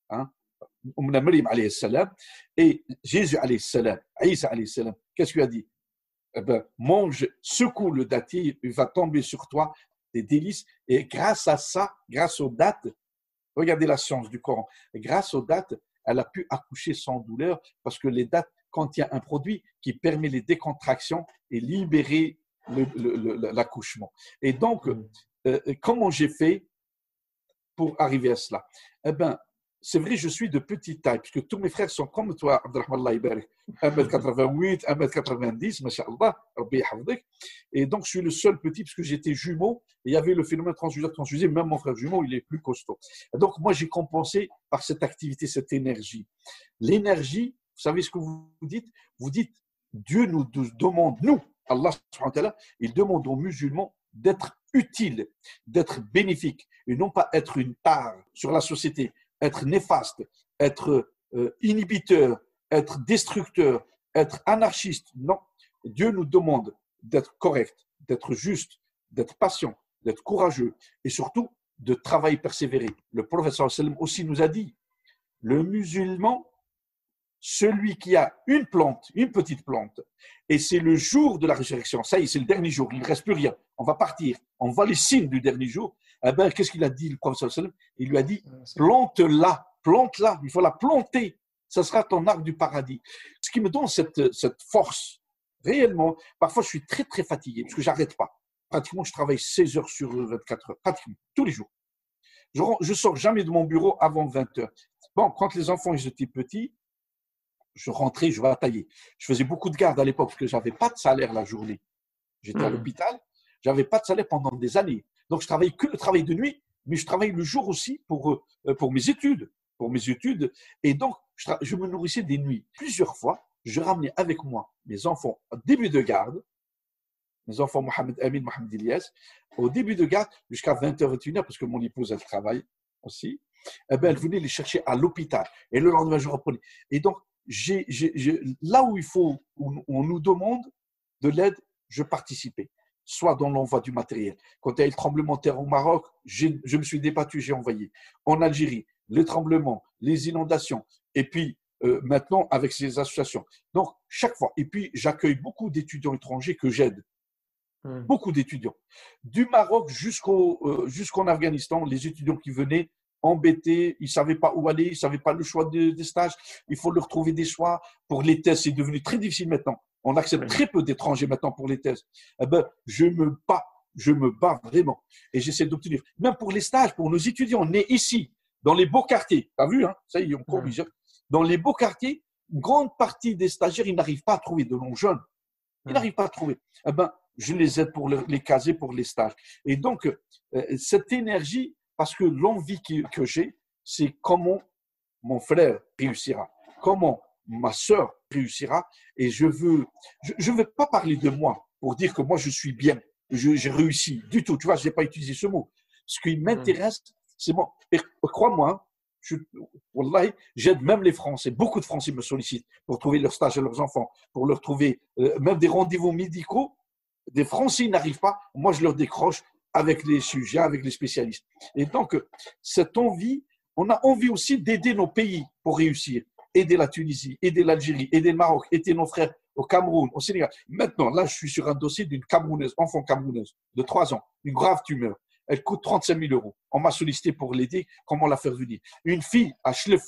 hein, et Jésus, Isa, qu'est-ce qu'il a dit? Eh ben, mange, secoue le dattier, il va tomber sur toi des délices. Et grâce à ça, grâce aux dattes, regardez la science du Coran, grâce aux dattes, elle a pu accoucher sans douleur parce que les dattes contiennent un produit qui permet les décontractions et libérer l'accouchement. Et donc, comment j'ai fait pour arriver à cela? Eh bien, c'est vrai, je suis de petite taille, puisque tous mes frères sont comme toi, Abdelrahman Allah Ibarak, 1m88, 1m90, masha'Allah, Rabbi yahfadhik. Et donc, je suis le seul petit, puisque j'étais jumeau, et il y avait le phénomène transfusé, même mon frère jumeau, il est plus costaud. Et donc, moi, j'ai compensé par cette activité, cette énergie. L'énergie, vous savez ce que vous dites? Vous dites, Dieu nous demande, nous, Allah, il demande aux musulmans d'être utiles, d'être bénéfiques, et non pas être une tare sur la société, être néfaste, être inhibiteur, être destructeur, être anarchiste. Non, Dieu nous demande d'être correct, d'être juste, d'être patient, d'être courageux et surtout de travailler persévérer. Le prophète sallallahu alayhi wa sallam aussi nous a dit, le musulman, celui qui a une plante, une petite plante, et c'est le jour de la résurrection, ça y est, c'est le dernier jour, il ne reste plus rien, on va partir, on voit les signes du dernier jour. Eh bien, qu'est-ce qu'il a dit, le prophète sallallahu alayhi wa sallam? Il lui a dit, plante-la, il faut la planter, ça sera ton arbre du paradis. Ce qui me donne cette force, réellement, parfois je suis très très fatigué, parce que je n'arrête pas. Pratiquement, je travaille 16 heures sur 24 heures, pratiquement, tous les jours. Je ne sors jamais de mon bureau avant 20 heures. Bon, quand les enfants ils étaient petits, je rentrais, je bataillais. Je faisais beaucoup de garde à l'époque, parce que je n'avais pas de salaire la journée. J'étais à l'hôpital, je n'avais pas de salaire pendant des années. Donc, je travaillais que le travail de nuit, mais je travaillais le jour aussi pour mes études. Et donc, je me nourrissais des nuits. Plusieurs fois, je ramenais avec moi mes enfants au début de garde, mes enfants Mohamed Amin, Mohamed Ilyas, au début de garde jusqu'à 20h, 21h, parce que mon épouse, elle travaille aussi. Eh ben, elle venait les chercher à l'hôpital. Et le lendemain, je reprenais. Et donc, là où il faut, où on nous demande de l'aide, je participais. Soit dans l'envoi du matériel. Quand il y a eu le tremblement de terre au Maroc, je me suis débattu, j'ai envoyé. En Algérie, les tremblements, les inondations. Et puis, maintenant, avec ces associations. Donc, chaque fois. Et puis, j'accueille beaucoup d'étudiants étrangers que j'aide. Beaucoup d'étudiants. Du Maroc jusqu'en Afghanistan, les étudiants qui venaient embêtés, ils ne savaient pas où aller, ils ne savaient pas le choix des stages. Il faut leur trouver des choix. Pour les thèses, c'est devenu très difficile maintenant. On accepte très peu d'étrangers maintenant pour les thèses. Eh ben, je me bats vraiment. Et j'essaie d'obtenir. Même pour les stages, pour nos étudiants nés ici, dans les beaux quartiers. Tu as vu, hein? Ça y est, on corrige. Dans les beaux quartiers, une grande partie des stagiaires, ils n'arrivent pas à trouver de longs jeunes. Ils n'arrivent pas à trouver. Eh ben, je les aide pour les caser pour les stages. Et donc, cette énergie, parce que l'envie que j'ai, c'est comment mon frère réussira, comment ma sœur réussira. Et je ne veux pas parler de moi pour dire que moi, je suis bien, j'ai réussi du tout. Tu vois, je n'ai pas utilisé ce mot. Ce qui m'intéresse, c'est moi. Et crois-moi, wallahi, j'aide même les Français. Beaucoup de Français me sollicitent pour trouver leur stage à leurs enfants, pour leur trouver même des rendez-vous médicaux. Des Français n'arrivent pas. Moi, je leur décroche avec les sujets, avec les spécialistes. Et donc, cette envie, on a envie aussi d'aider nos pays pour réussir. Aider la Tunisie, aider l'Algérie, aider le Maroc, aider nos frères au Cameroun, au Sénégal. Maintenant, là, je suis sur un dossier d'une Camerounaise, enfant camerounaise, de 3 ans, une grave tumeur. Elle coûte 35 000 euros. On m'a sollicité pour l'aider, comment la faire venir. Une fille à Chlef,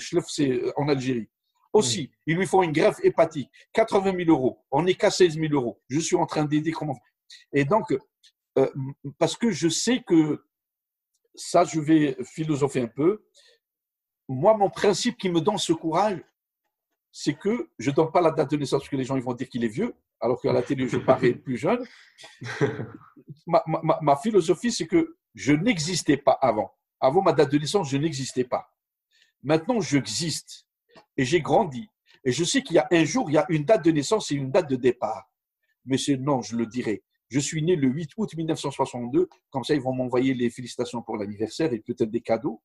Chlef c'est en Algérie. Aussi, il lui faut une greffe hépatique, 80 000 euros. On n'est qu'à 16 000 euros. Je suis en train d'aider comment. Et donc, parce que je sais que ça, je vais philosopher un peu. Moi, mon principe qui me donne ce courage, c'est que je ne donne pas la date de naissance parce que les gens ils vont dire qu'il est vieux, alors qu'à la télé, je parais plus jeune. Ma philosophie, c'est que je n'existais pas avant. Avant ma date de naissance, je n'existais pas. Maintenant, j'existe et j'ai grandi. Et je sais qu'il y a un jour, il y a une date de naissance et une date de départ. Mais non, je le dirai. Je suis né le 8 août 1962. Comme ça, ils vont m'envoyer les félicitations pour l'anniversaire et peut-être des cadeaux.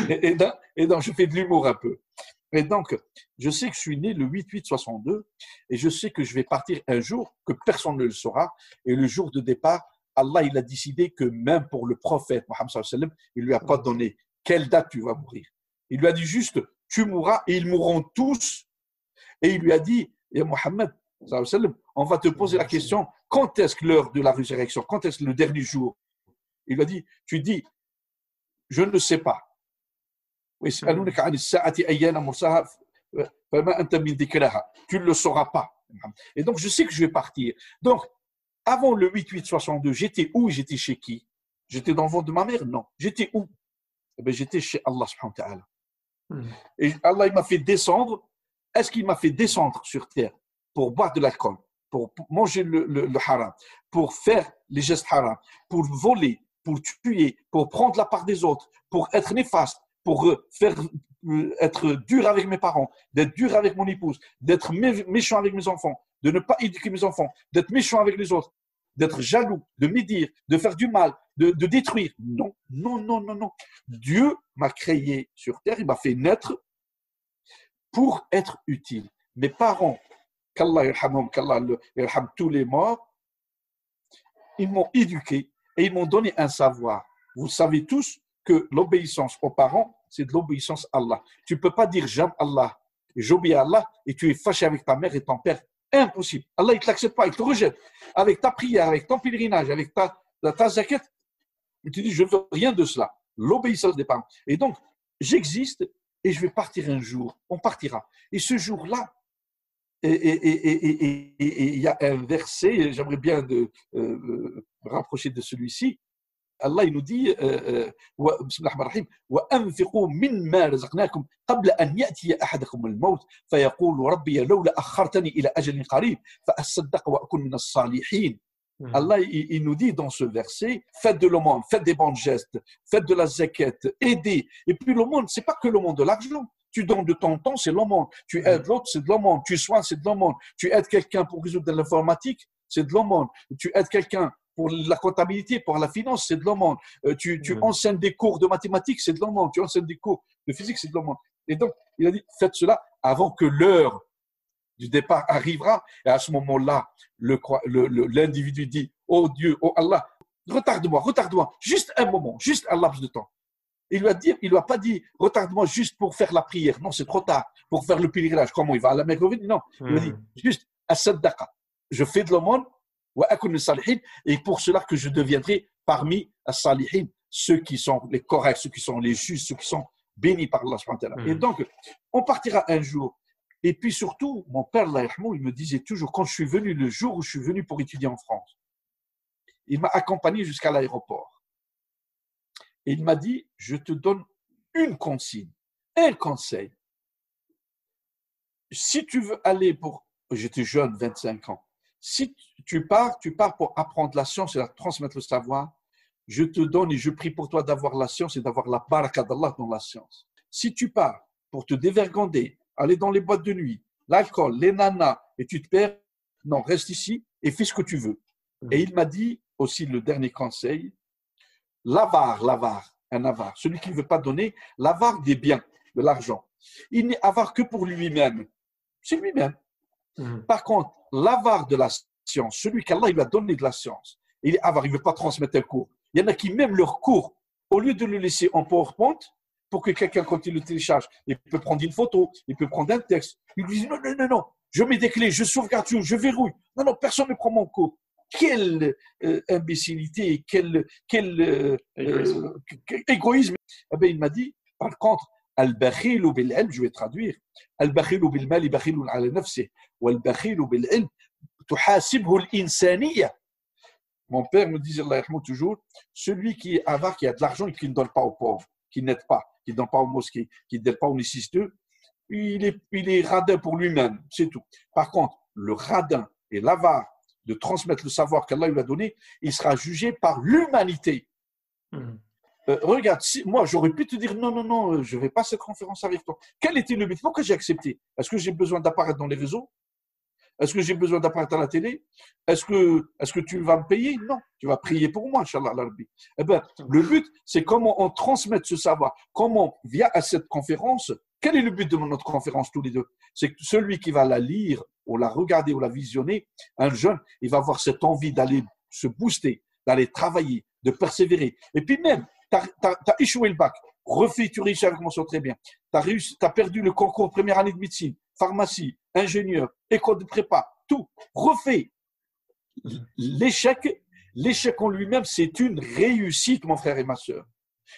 Et donc, je fais de l'humour un peu. Et donc, je sais que je suis né le 8-8-62 et je sais que je vais partir un jour que personne ne le saura. Et le jour de départ, Allah, il a décidé que même pour le prophète Mohammed sallallahu alayhi wa sallam, il ne lui a pas donné quelle date tu vas mourir. Il lui a dit juste, tu mourras et ils mourront tous. Et il lui a dit, et Mohammed, on va te poser la question, quand est-ce que l'heure de la résurrection, quand est-ce que le dernier jour? Il lui a dit, tu dis, je ne sais pas. Tu ne le sauras pas. Et donc, je sais que je vais partir. Donc, avant le 8-8-62, j'étais où? J'étais chez qui? J'étais dans le ventre de ma mère? Non. J'étais où? Eh bien, j'étais chez Allah subhanahu wa ta'ala. Et Allah, il m'a fait descendre. Est-ce qu'il m'a fait descendre sur terre pour boire de l'alcool, pour manger le haram, pour faire les gestes haram, pour voler, pour tuer, pour prendre la part des autres, pour être néfaste, pour être dur avec mes parents, d'être dur avec mon épouse, d'être méchant avec mes enfants, de ne pas éduquer mes enfants, d'être méchant avec les autres, d'être jaloux, de médire, de faire du mal, de détruire. Non, non, non, non, non. Dieu m'a créé sur terre, il m'a fait naître pour être utile. Mes parents, qu'Allah yarhamhum, qu'Allah yarham tous les morts, ils m'ont éduqué et ils m'ont donné un savoir. Vous savez tous que l'obéissance aux parents, c'est de l'obéissance à Allah. Tu ne peux pas dire j'aime Allah et j'obéis à Allah et tu es fâché avec ta mère et ton père. Impossible. Allah, il ne te l'accepte pas, il te rejette. Avec ta prière, avec ton pèlerinage, avec ta zakat, tu dis je ne veux rien de cela. L'obéissance des parents. Et donc, j'existe et je vais partir un jour. On partira. Et ce jour-là, il y a un verset, j'aimerais bien me rapprocher de celui-ci. Allah il nous dit Bismillah ar-Rahim وأنفقوا مما رزقناكم قبل أن يأتي أحدكم الموت فيقول ربي لولا أخرتني إلى أجل قريب فأصدق وأكون من الصالحين. Allah il nous dit dans ce verset, faites de l'aumône, faites des bons gestes, faites de la zakat, aidez. Et puis l'aumône, c'est pas que l'aumône de l'argent. Tu donnes de ton temps, c'est l'aumône. Tu aides l'autre, c'est de l'aumône. Tu soignes, c'est de l'aumône. Tu aides quelqu'un pour résoudre de l'informatique, c'est de l'aumône. Tu aides quelqu'un pour la comptabilité, pour la finance, c'est de l'aumône. Tu enseignes des cours de mathématiques, c'est de l'aumône. Tu enseignes des cours de physique, c'est de l'aumône. Et donc, il a dit, faites cela avant que l'heure du départ arrivera. Et à ce moment-là, l'individu dit, oh Dieu, oh Allah, retarde-moi, juste un moment, juste un laps de temps. Il lui a pas dit, retarde-moi juste pour faire la prière. Non, c'est trop tard. Pour faire le pèlerinage. Comment il va à la Mecque? Non. Il lui a dit, juste, as-saddaqa. Je fais de l'aumône, wa akun salihin, et pour cela que je deviendrai parmi as-salihin, ceux qui sont les corrects, ceux qui sont les justes, ceux qui sont bénis par Allah subhanahu wa ta'ala. Et donc, on partira un jour. Et puis surtout, mon père, Allah yarhamou, il me disait toujours, quand je suis venu, le jour où je suis venu pour étudier en France, il m'a accompagné jusqu'à l'aéroport. Et il m'a dit, je te donne une consigne, un conseil. Si tu veux aller pour… J'étais jeune, 25 ans. Si tu pars pour apprendre la science et la transmettre le savoir. Je te donne et je prie pour toi d'avoir la science et d'avoir la baraka d'Allah dans la science. Si tu pars pour te dévergonder, aller dans les boîtes de nuit, l'alcool, les nanas, et tu te perds, non, reste ici et fais ce que tu veux. Et il m'a dit aussi le dernier conseil, l'avare, un avare, celui qui ne veut pas donner, l'avare des biens, de l'argent. Il n'est avare que pour lui-même. C'est lui-même. Par contre, l'avare de la science, celui qu'Allah il a donné de la science, il est avare, il ne veut pas transmettre un cours. Il y en a qui, même leur cours, au lieu de le laisser en PowerPoint, pour que quelqu'un, quand il le télécharge, il peut prendre une photo, il peut prendre un texte. Il lui dit non, je mets des clés, je sauvegarde tout, je verrouille. Non, personne ne prend mon cours. Quelle imbécilité, quel égoïsme. Eh bien, il m'a dit, par contre, al-bakhilu bil-ilm, je vais traduire, al-bakhilu bil-mali bakhilun ala nafsih, wal-bakhilu bil-ilm tuhasibhu al-insaniyya. Mon père me disait, Allah yarhamou, toujours, celui qui est avare, qui a de l'argent et qui ne donne pas aux pauvres, qui n'aide pas, qui ne donne pas aux mosquées, qui ne donne pas aux nécessiteux, il est radin pour lui-même, c'est tout. Par contre, le radin et l'avare de transmettre le savoir qu'Allah lui a donné, il sera jugé par l'humanité. Regarde, moi j'aurais pu te dire non, je ne vais pas à cette conférence avec toi. Quel était le but? Pourquoi j'ai accepté? Est-ce que j'ai besoin d'apparaître dans les réseaux? Est-ce que j'ai besoin d'apparaître à la télé? Est-ce que tu vas me payer? Non, tu vas prier pour moi, Inch'Allah. Eh bien, le but, c'est comment on transmet ce savoir. Comment, via cette conférence, quel est le but de notre conférence tous les deux? C'est que celui qui va la lire, ou la regarder, ou la visionner, un jeune, il va avoir cette envie d'aller se booster, d'aller travailler, de persévérer. Et puis même, tu as échoué le bac, refais, tu réussis avec mention très bien. Tu as perdu le concours de première année de médecine, pharmacie, ingénieur, école de prépa, tout, refait. L'échec en lui-même, c'est une réussite, mon frère et ma soeur.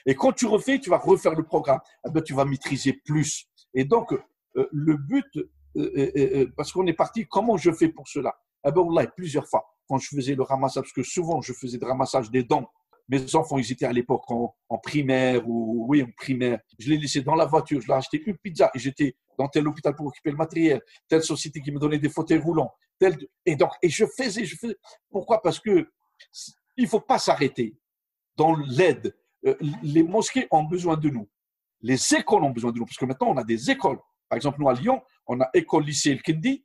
Et quand tu refais, tu vas refaire le programme. Eh bien, tu vas maîtriser plus. Et donc, le but, parce qu'on est parti, comment je fais pour cela? Eh bien, là, plusieurs fois, quand je faisais le ramassage, parce que souvent, je faisais le ramassage des dents. Mes enfants, ils étaient à l'époque en primaire, en primaire. Je les laissais dans la voiture, je leur achetais une pizza et j'étais dans tel hôpital pour occuper le matériel, telle société qui me donnait des fauteuils roulants. Et je faisais. Pourquoi? Parce que il ne faut pas s'arrêter dans l'aide. Les mosquées ont besoin de nous. Les écoles ont besoin de nous. Parce que maintenant, on a des écoles. Par exemple, nous, à Lyon, on a école-lycée El Kindi,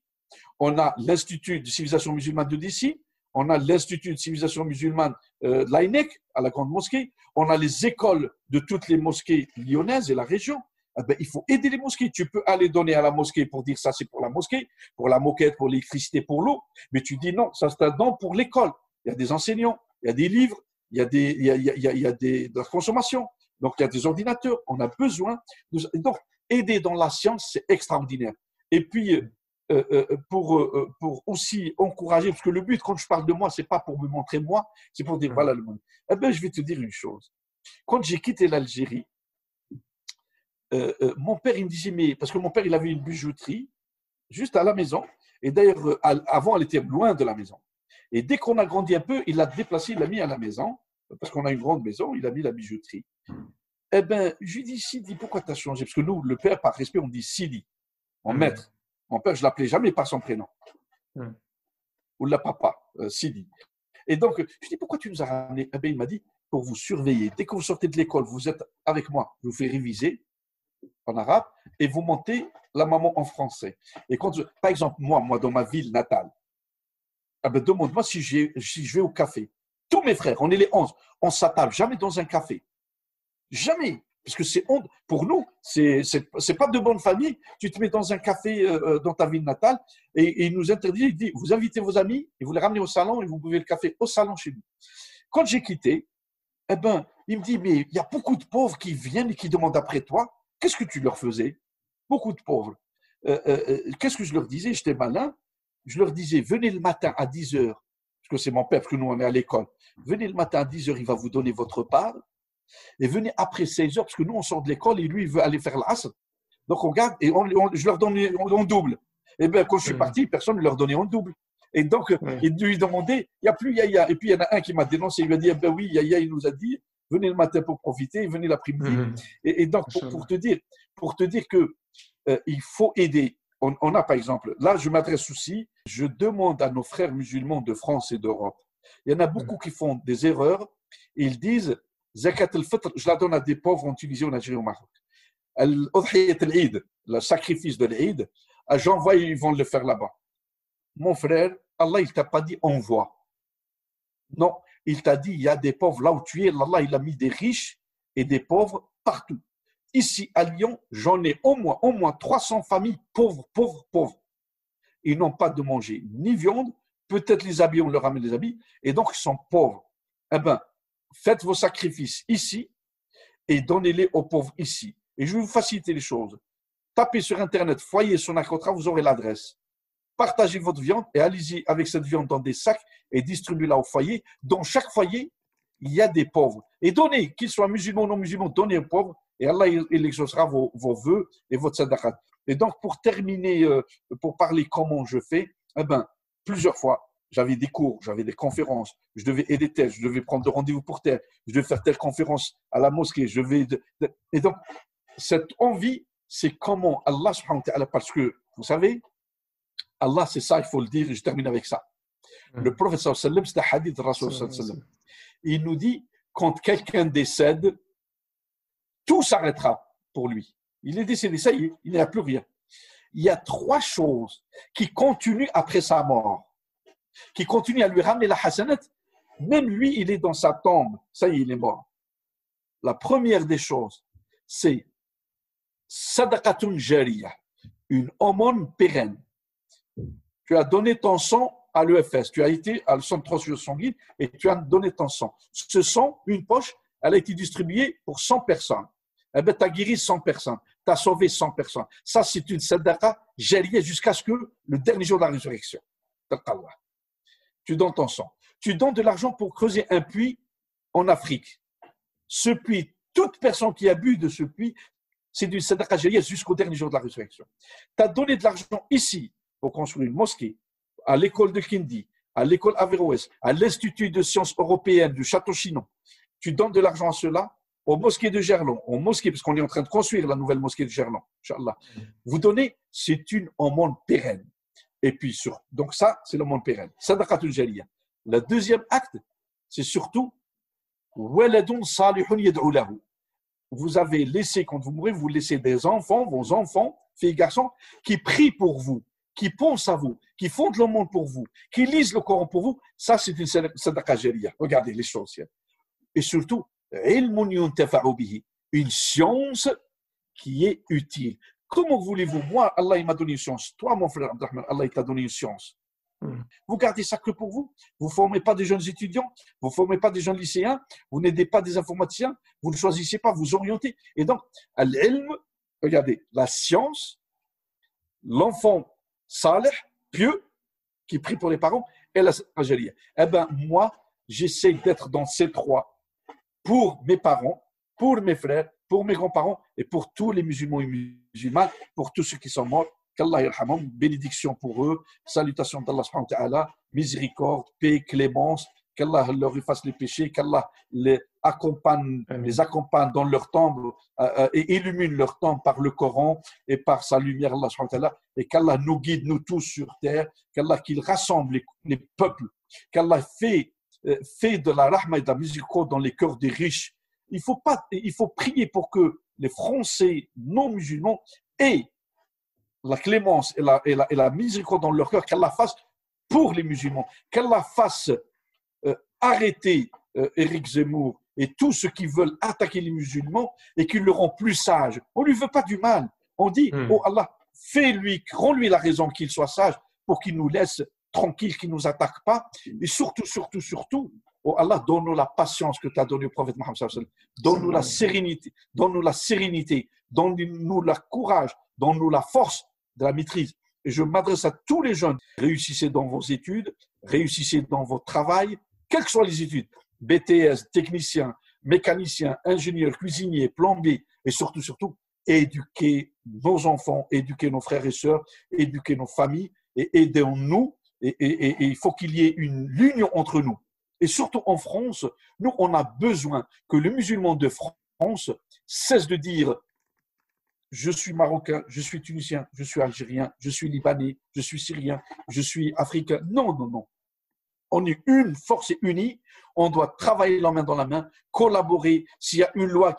on a l'Institut de civilisation musulmane de Dissy, on a l'Institut de civilisation musulmane de l'AINEC, à la Grande Mosquée, on a les écoles de toutes les mosquées lyonnaises et la région. Eh bien, il faut aider les mosquées. Tu peux aller donner à la mosquée pour dire ça, c'est pour la mosquée, pour la moquette, pour l'électricité, pour l'eau. Mais tu dis non, ça c'est un don pour l'école. Il y a des enseignants, il y a des livres, il y a de la consommation. Donc, il y a des ordinateurs. On a besoin. Donc, aider dans la science, c'est extraordinaire. Et puis, pour aussi encourager, parce que le but, quand je parle de moi, ce n'est pas pour me montrer moi, c'est pour dire voilà le monde. Eh bien, je vais te dire une chose. Quand j'ai quitté l'Algérie, mon père, il me disait, mais parce que mon père, il avait une bijouterie juste à la maison. Et d'ailleurs, avant, elle était loin de la maison. Et dès qu'on a grandi un peu, il l'a déplacé, il l'a mis à la maison, parce qu'on a une grande maison, il a mis la bijouterie. Eh bien, je lui dis, Sidi, pourquoi tu as changé? Parce que nous, le père, par respect, on dit Sidi, en maître. Mon père, je ne l'appelais jamais par son prénom. Ou la papa, Sidi. Et donc, je lui dis, pourquoi tu nous as ramenés? Eh bien, il m'a dit, pour vous surveiller. Dès que vous sortez de l'école, vous êtes avec moi, je vous fais réviser. en arabe et vous montez la maman en français. Et par exemple, moi, dans ma ville natale, ah ben, demande-moi si je vais au café. Tous mes frères, on est les 11, on ne s'attable jamais dans un café. Jamais. Parce que c'est honte. Pour nous, c'est pas de bonne famille. Tu te mets dans un café dans ta ville natale et il nous interdit, il dit, vous invitez vos amis et vous les ramenez au salon et vous buvez le café au salon chez nous. Quand j'ai quitté, eh ben, il me dit, mais il y a beaucoup de pauvres qui viennent et qui demandent après toi. Qu'est-ce que tu leur faisais? Beaucoup de pauvres. Qu'est-ce que je leur disais? J'étais malin. Je leur disais, venez le matin à 10 heures, parce que c'est mon père, parce que nous, on est à l'école. Venez le matin à 10 heures, il va vous donner votre part. Et venez après 16 heures, parce que nous, on sort de l'école et lui, il veut aller faire l'asr. Donc, on garde et je leur donne en double. Et bien, quand je suis parti, personne ne leur donnait en double. Et donc, il lui demandait, il n'y a plus Yaya. Et puis, il y en a un qui m'a dénoncé. Il lui a dit, ben oui, Yaya, il nous a dit, venez le matin pour profiter, venez l'après-midi. Et donc, pour te dire que il faut aider. On a, par exemple, là, je m'adresse aussi, je demande à nos frères musulmans de France et d'Europe. Il y en a beaucoup qui font des erreurs. Ils disent, Zakat al-Fitr, je la donne à des pauvres en Tunisie, en Algérie, au Maroc. Al-Udhiyat al-Eid, le sacrifice de l'Eid, j'envoie, ils vont le faire là-bas. Mon frère, Allah, il ne t'a pas dit envoie. Non, il t'a dit, il y a des pauvres là où tu es. Allah, il a mis des riches et des pauvres partout. Ici, à Lyon, j'en ai au moins 300 familles pauvres. Ils n'ont pas de manger ni viande, peut-être les habits, on leur ramène les habits, et donc ils sont pauvres. Eh bien, faites vos sacrifices ici et donnez-les aux pauvres ici. Et je vais vous faciliter les choses. Tapez sur Internet foyer Sonacotra, vous aurez l'adresse. Partagez votre viande et allez-y avec cette viande dans des sacs et distribuez-la au foyer. Dans chaque foyer, il y a des pauvres. Et donnez, qu'ils soient musulmans ou non musulmans, donnez aux pauvres et Allah il exaucera vos vœux et votre sadaqat. Et donc, pour terminer, pour parler comment je fais, eh ben, plusieurs fois, j'avais des cours, j'avais des conférences, je devais aider tel, je devais prendre de rendez-vous pour tel, je devais faire telle conférence à la mosquée, et donc, cette envie, c'est comment Allah subhanahu wa ta'ala, parce que, vous savez, Allah, c'est ça, il faut le dire, et je termine avec ça. Le prophète sallallahu alayhi wa sallam, c'est un hadith de Rasul sallallahu alayhi wa sallam. Il nous dit, quand quelqu'un décède, tout s'arrêtera pour lui. Il est décédé, ça y est, il n'y a plus rien. Il y a 3 choses qui continuent après sa mort, qui continuent à lui ramener la hasanat. Même lui, il est dans sa tombe, ça y est, il est mort. La première des choses, c'est sadaqatun jariyah, une aumône pérenne. Tu as donné ton sang à l'EFS, tu as été à le centre de transfusion sanguine et tu as donné ton sang. Ce sang, une poche, elle a été distribuée pour 100 personnes. Eh bien, tu as guéri 100 personnes, tu as sauvé 100 personnes. Ça, c'est une sadaqa jariyah jusqu'à ce que le dernier jour de la résurrection. Tu donnes ton sang. Tu donnes de l'argent pour creuser un puits en Afrique. Ce puits, toute personne qui a bu de ce puits, c'est du sadaqa jariyah jusqu'au dernier jour de la résurrection. Tu as donné de l'argent ici pour construire une mosquée, à l'école de Kindi, à l'école Averroès, à l'Institut de sciences européennes du Château-Chinon. Tu donnes de l'argent à cela, aux mosquées de Gerland, aux mosquées, parce qu'on est en train de construire la nouvelle mosquée de Gerland, Inch'Allah. Vous donnez, c'est une aumône pérenne. Et puis, donc ça, c'est l'aumône pérenne. Sadaqatul jariyah. Le deuxième acte, c'est surtout waladun salihun yad'u lahu. Vous avez laissé, quand vous mourrez, vous laissez des enfants, vos enfants, filles et garçons, qui prient pour vous, qui pensent à vous, qui font de l'aumône pour vous, qui lisent le Coran pour vous. Ça, c'est une sadaqa jariyah. Regardez les choses. Et surtout, une science qui est utile. Comment voulez-vous? Moi, Allah il m'a donné une science. Toi, mon frère Abdelrahman, Allah il t'a donné une science. Vous gardez ça que pour vous. Vous ne formez pas des jeunes étudiants, vous ne formez pas des jeunes lycéens, vous n'aidez pas des informaticiens, vous ne choisissez pas, vous orientez. Et donc, al-ilm, regardez, la science, l'enfant salih, pieux, qui prie pour les parents, et la jariyah. Eh bien, moi, j'essaie d'être dans ces 3 pour mes parents, pour mes frères, pour mes grands-parents et pour tous les musulmans et musulmanes, pour tous ceux qui sont morts. Qu'Allah yarhamhum, bénédiction pour eux, salutations d'Allah subhanahu wa ta'ala, miséricorde, paix, clémence, qu'Allah leur efface les péchés, qu'Allah les accompagne dans leur tombe et illumine leur tombe par le Coran et par sa lumière, Allah subhanahu wa ta'ala, et qu'Allah nous guide, nous tous sur terre, qu'Allah qu'il rassemble les peuples, qu'Allah fait de la rahma et de la miséricorde dans les cœurs des riches. Il faut prier pour que les Français non musulmans aient la clémence et la miséricorde dans leur cœur, qu'Allah fasse pour les musulmans, qu'Allah fasse arrêter Éric Zemmour et tous ceux qui veulent attaquer les musulmans et qui le rendent plus sage. On ne lui veut pas du mal. On dit, oh Allah, fais-lui, rends-lui la raison qu'il soit sage pour qu'il nous laisse tranquille, qu'il ne nous attaque pas. Et surtout, oh Allah, donne-nous la patience que tu as donnée au prophète Mohammed sallallahu alayhi wa sallam. Donne-nous la sérénité, donne-nous le courage, donne-nous la force de la maîtrise. Et je m'adresse à tous les jeunes. Réussissez dans vos études, réussissez dans votre travail, quelles que soient les études, BTS, technicien, mécanicien, ingénieur, cuisinier, plombier, et surtout, éduquer nos enfants, éduquer nos frères et sœurs, éduquer nos familles, et aidons-nous. Et il faut qu'il y ait une union entre nous. Et surtout en France, nous, on a besoin que les musulmans de France cessent de dire « je suis marocain, je suis tunisien, je suis algérien, je suis libanais, je suis syrien, je suis africain ». Non. On est une force unie, on doit travailler la main dans la main, collaborer. S'il y a une loi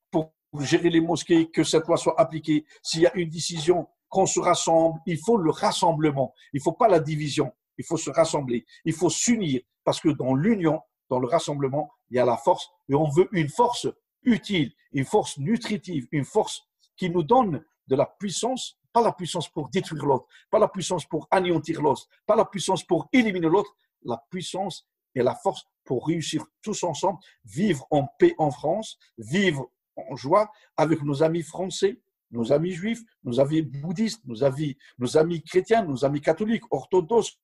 pour gérer les mosquées, que cette loi soit appliquée. S'il y a une décision, qu'on se rassemble. Il faut le rassemblement. Il ne faut pas la division. Il faut se rassembler. Il faut s'unir parce que dans l'union, dans le rassemblement, il y a la force. Et on veut une force utile, une force nutritive, une force qui nous donne de la puissance, pas la puissance pour détruire l'autre, pas la puissance pour anéantir l'autre, pas la puissance pour éliminer l'autre, la puissance et la force pour réussir tous ensemble, vivre en paix en France, vivre en joie avec nos amis français, nos amis juifs, nos amis bouddhistes, nos amis chrétiens, nos amis catholiques, orthodoxes,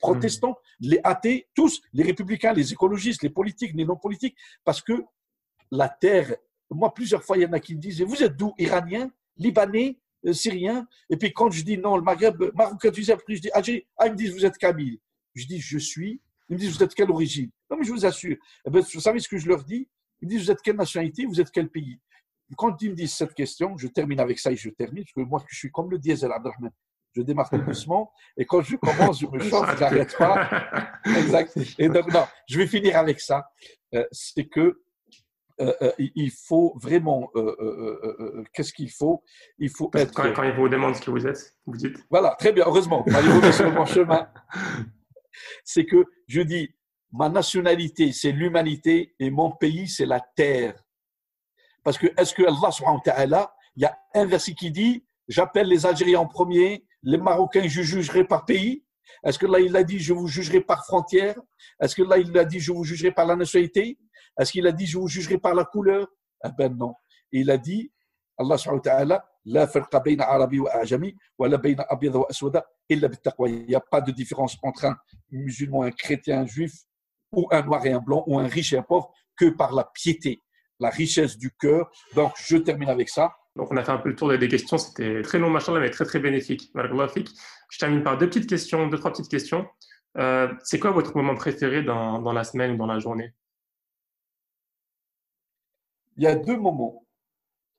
protestants, les athées, tous, les républicains, les écologistes, les politiques, les non-politiques, parce que la terre, moi plusieurs fois il y en a qui me disent, vous êtes d'où? Iranien, libanais, syrien? Et puis quand je dis non, le Maghreb, marocain, je dis Algérie, ils me disent, vous êtes Kabyle. Je dis, je suis. Ils me disent, vous êtes quelle origine? Non, mais je vous assure. Eh bien, vous savez ce que je leur dis? Ils me disent, vous êtes quelle nationalité? Vous êtes quel pays? Quand ils me disent cette question, je termine avec ça et je termine, parce que moi, je suis comme le diesel, Abdelrahman. Je démarre tout doucement et quand je commence, je me chauffe, je n'arrête pas. Exact. Et donc, non, je vais finir avec ça. C'est que il faut vraiment, qu'est-ce qu'il faut? Il faut être… Quand ils vous demandent ce que vous êtes, vous dites. Voilà, très bien, heureusement. Allez-vous sur mon chemin. C'est que je dis, ma nationalité, c'est l'humanité et mon pays, c'est la terre. Parce que, est-ce que Allah, subhanahu wa ta'ala, il y a un verset qui dit, j'appelle les Algériens en premier, les Marocains, je jugerai par pays. Est-ce que là, il a dit, je vous jugerai par frontière? Est-ce que là, il a dit, je vous jugerai par la nationalité? Est-ce qu'il a dit, je vous jugerai par la couleur? Eh ben non. Il a dit, Allah subhanahu wa ta'ala, la farqa bayna arabi wa ajami, wa la bayna abyad wa aswada, illa bittaqwa. Il n'y a pas de différence entre un musulman, un chrétien, un juif, ou un noir et un blanc, ou un riche et un pauvre, que par la piété, la richesse du cœur. Donc, je termine avec ça. Donc, on a fait un peu le tour des questions. C'était très long, machallah, mais très, très bénéfique. Je termine par deux, trois petites questions. C'est quoi votre moment préféré dans la semaine ou dans la journée? Il y a deux moments.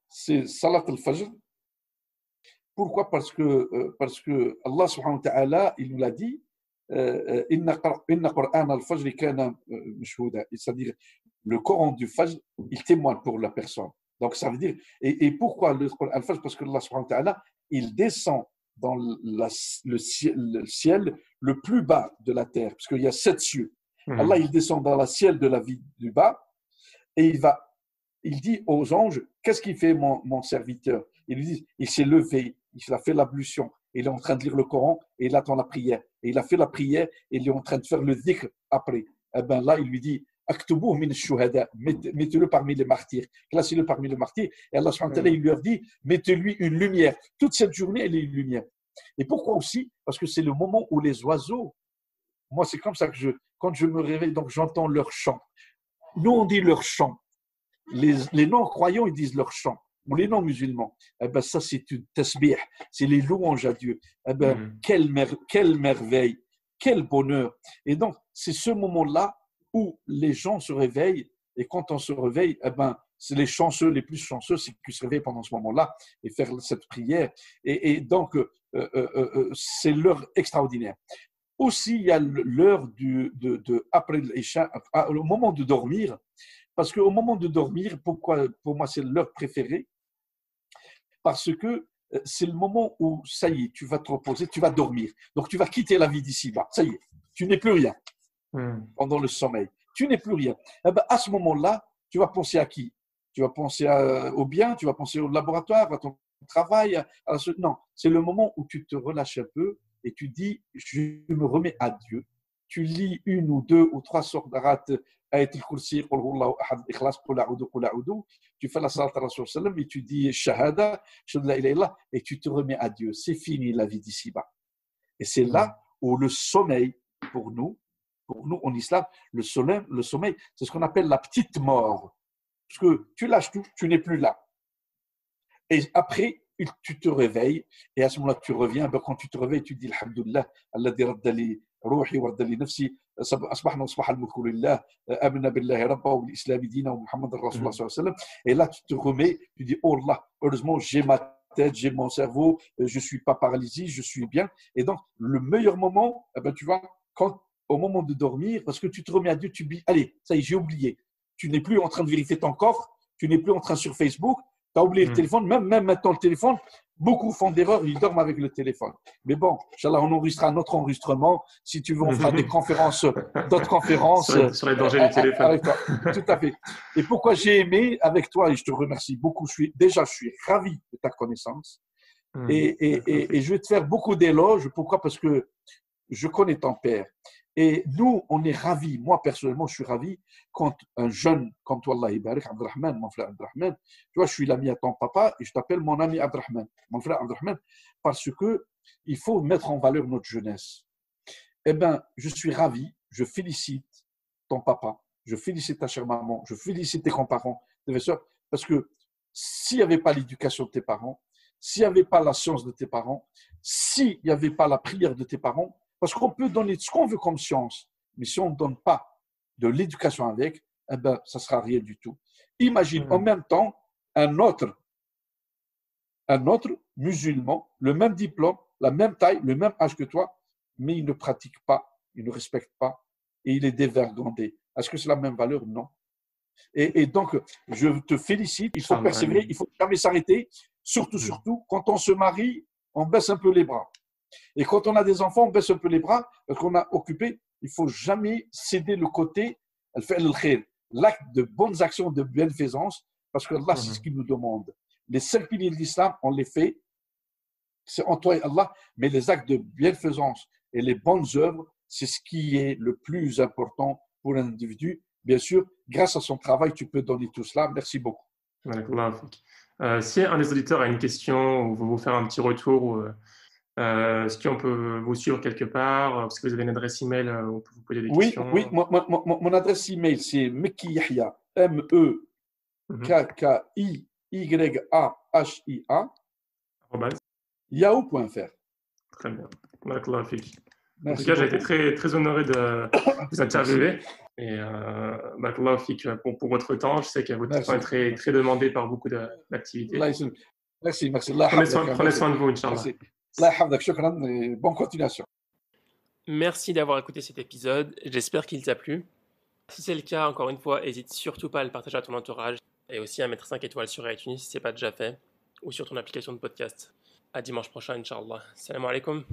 C'est Salat al-Fajr. Pourquoi? Parce que Allah subhanahu wa ta'ala, il nous l'a dit, Inna Qur'an al-Fajr kana mashhouda. C'est-à-dire, le Coran du Fajr, il témoigne pour la personne. Donc, ça veut dire, et pourquoi le Coran al-Fajr? Parce que Allah subhanahu wa ta'ala, il descend dans le ciel le plus bas de la terre, parce qu'il y a 7 cieux. Allah, il descend dans le ciel de la vie du bas, et il dit aux anges, qu'est-ce qu'il fait mon serviteur? Il lui dit, il s'est levé, il a fait l'ablution, il est en train de lire le Coran et il attend la prière. Et il a fait la prière et il est en train de faire le dhikr après. Et bien là, il lui dit, Aktubouh min shuhada, mettez-le parmi les martyrs, classez-le parmi les martyrs. Et Allah subhanahu wa ta'ala, il leur dit, mettez-lui une lumière. Toute cette journée, elle est une lumière. Et pourquoi aussi? Parce que c'est le moment où les oiseaux, moi c'est comme ça que quand je me réveille, donc j'entends leur chant. Nous on dit leur chant. Les non-croyants, ils disent leur chant. Ou les non-musulmans, eh ben ça c'est une tasbih, c'est les louanges à Dieu. Eh ben, quelle merveille, quel bonheur. Et donc, c'est ce moment-là où les gens se réveillent, et quand on se réveille, eh ben, c'est les chanceux, les plus chanceux, c'est qu'ils se réveillent pendant ce moment-là et faire cette prière. Et donc, c'est l'heure extraordinaire. Aussi, il y a l'heure après l'Isha, au moment de dormir, Parce qu'au moment de dormir, pourquoi pour moi c'est l'heure préférée? Parce que c'est le moment où, ça y est, tu vas te reposer, tu vas dormir. Donc tu vas quitter la vie d'ici-bas. Ça y est, tu n'es plus rien pendant le sommeil. Tu n'es plus rien. Eh ben, à ce moment-là, tu vas penser à qui? Tu vas penser au bien, tu vas penser au laboratoire, à ton travail. Non, c'est le moment où tu te relâches un peu et tu dis, je me remets à Dieu. Tu lis une ou deux ou trois sourates, Ayat al-Kursi, Qul Huwallahu Ahad, Ikhlas, Qul A'udhu, Qul A'udhu. Tu fais la salat à Rasul sallam et tu dis Shahada, Shahada la ilaha illallah, et tu te remets à Dieu. C'est fini la vie d'ici-bas. Et c'est là où le sommeil, pour nous en islam, le sommeil, c'est ce qu'on appelle la petite mort. Parce que tu lâches tout, tu n'es plus là. Et après, tu te réveilles, et à ce moment-là, tu reviens. Ben, quand tu te réveilles, tu dis Alhamdulillah, Alladhi raddali ruhi wa raddali nafsi, asbahna asbah al-mulku lillah, amna billahi rabba wa l'islam dina wa Muhammad Rasulullah sallallahu alayhi wa sallam. Et là, tu te remets, tu dis Oh Allah, heureusement, j'ai ma tête, j'ai mon cerveau, je ne suis pas paralysé, je suis bien. Et donc, le meilleur moment, ben, tu vois, au moment de dormir, parce que tu te remets à Dieu, tu dis Allez, ça y est, j'ai oublié. Tu n'es plus en train de vérifier ton coffre, tu n'es plus en train sur Facebook. Tu as oublié le téléphone, même maintenant le téléphone, beaucoup font d'erreurs, ils dorment avec le téléphone. Mais bon, Inch'Allah, on enregistrera notre enregistrement. Si tu veux, on fera des conférences, d'autres conférences. Sur les dangers du téléphone. Avec toi. Tout à fait. Et pourquoi j'ai aimé avec toi, et je te remercie beaucoup, je suis ravi de ta connaissance. Et je vais te faire beaucoup d'éloges. Pourquoi? Parce que je connais ton père. Et nous, on est ravis. Moi, personnellement, je suis ravi quand un jeune comme toi, Allah Ibarak, Abdelrahman, mon frère Abdelrahman, tu vois, je suis l'ami à ton papa et je t'appelle mon ami Abdelrahman, mon frère Abdelrahman, parce que il faut mettre en valeur notre jeunesse. Eh bien, je suis ravi, je félicite ton papa, je félicite ta chère maman, je félicite tes grands-parents, tes soeurs, parce que s'il n'y avait pas l'éducation de tes parents, s'il n'y avait pas la science de tes parents, s'il n'y avait pas la prière de tes parents, parce qu'on peut donner ce qu'on veut comme science, mais si on ne donne pas de l'éducation avec, eh ben, ça ne sera rien du tout. Imagine en même temps un autre musulman, le même diplôme, la même taille, le même âge que toi, mais il ne pratique pas, il ne respecte pas et il est dévergondé. Est-ce que c'est la même valeur? Non. Et donc, je te félicite, il faut persévérer, il ne faut jamais s'arrêter, surtout, quand on se marie, on baisse un peu les bras. Et quand on a des enfants, on baisse un peu les bras parce qu'on a occupé. Il ne faut jamais céder le côté, l'acte de bonnes actions, de bienfaisance, parce que Allah, c'est ce qu'il nous demande. Les 5 piliers de l'islam, on les fait, c'est en toi et Allah, mais les actes de bienfaisance et les bonnes œuvres, c'est ce qui est le plus important pour un individu. Bien sûr, grâce à son travail, tu peux donner tout cela. Merci beaucoup. Si un des auditeurs a une question ou veut vous faire un petit retour, est-ce qu'on peut vous suivre quelque part? Est-ce que vous avez une adresse email où on peut vous poser des questions? Oui, mon adresse email, c'est Mekki Yahya, MEKKIYAHIA, yahoo.fr. Très bien. Barakallahu fik. En tout cas, j'ai été très, très honoré de vous interviewer. Et barakallahu fik pour votre temps. Je sais que votre temps est très, très demandé par beaucoup d'activités. Merci. Prenez soin de vous, Inch'Allah. Bonne continuation. Merci d'avoir écouté cet épisode. J'espère qu'il t'a plu. Si c'est le cas, encore une fois, n'hésite surtout pas à le partager à ton entourage et aussi à mettre 5 étoiles sur iTunes si ce n'est pas déjà fait ou sur ton application de podcast. À dimanche prochain, Inch'Allah. Salam alaikum.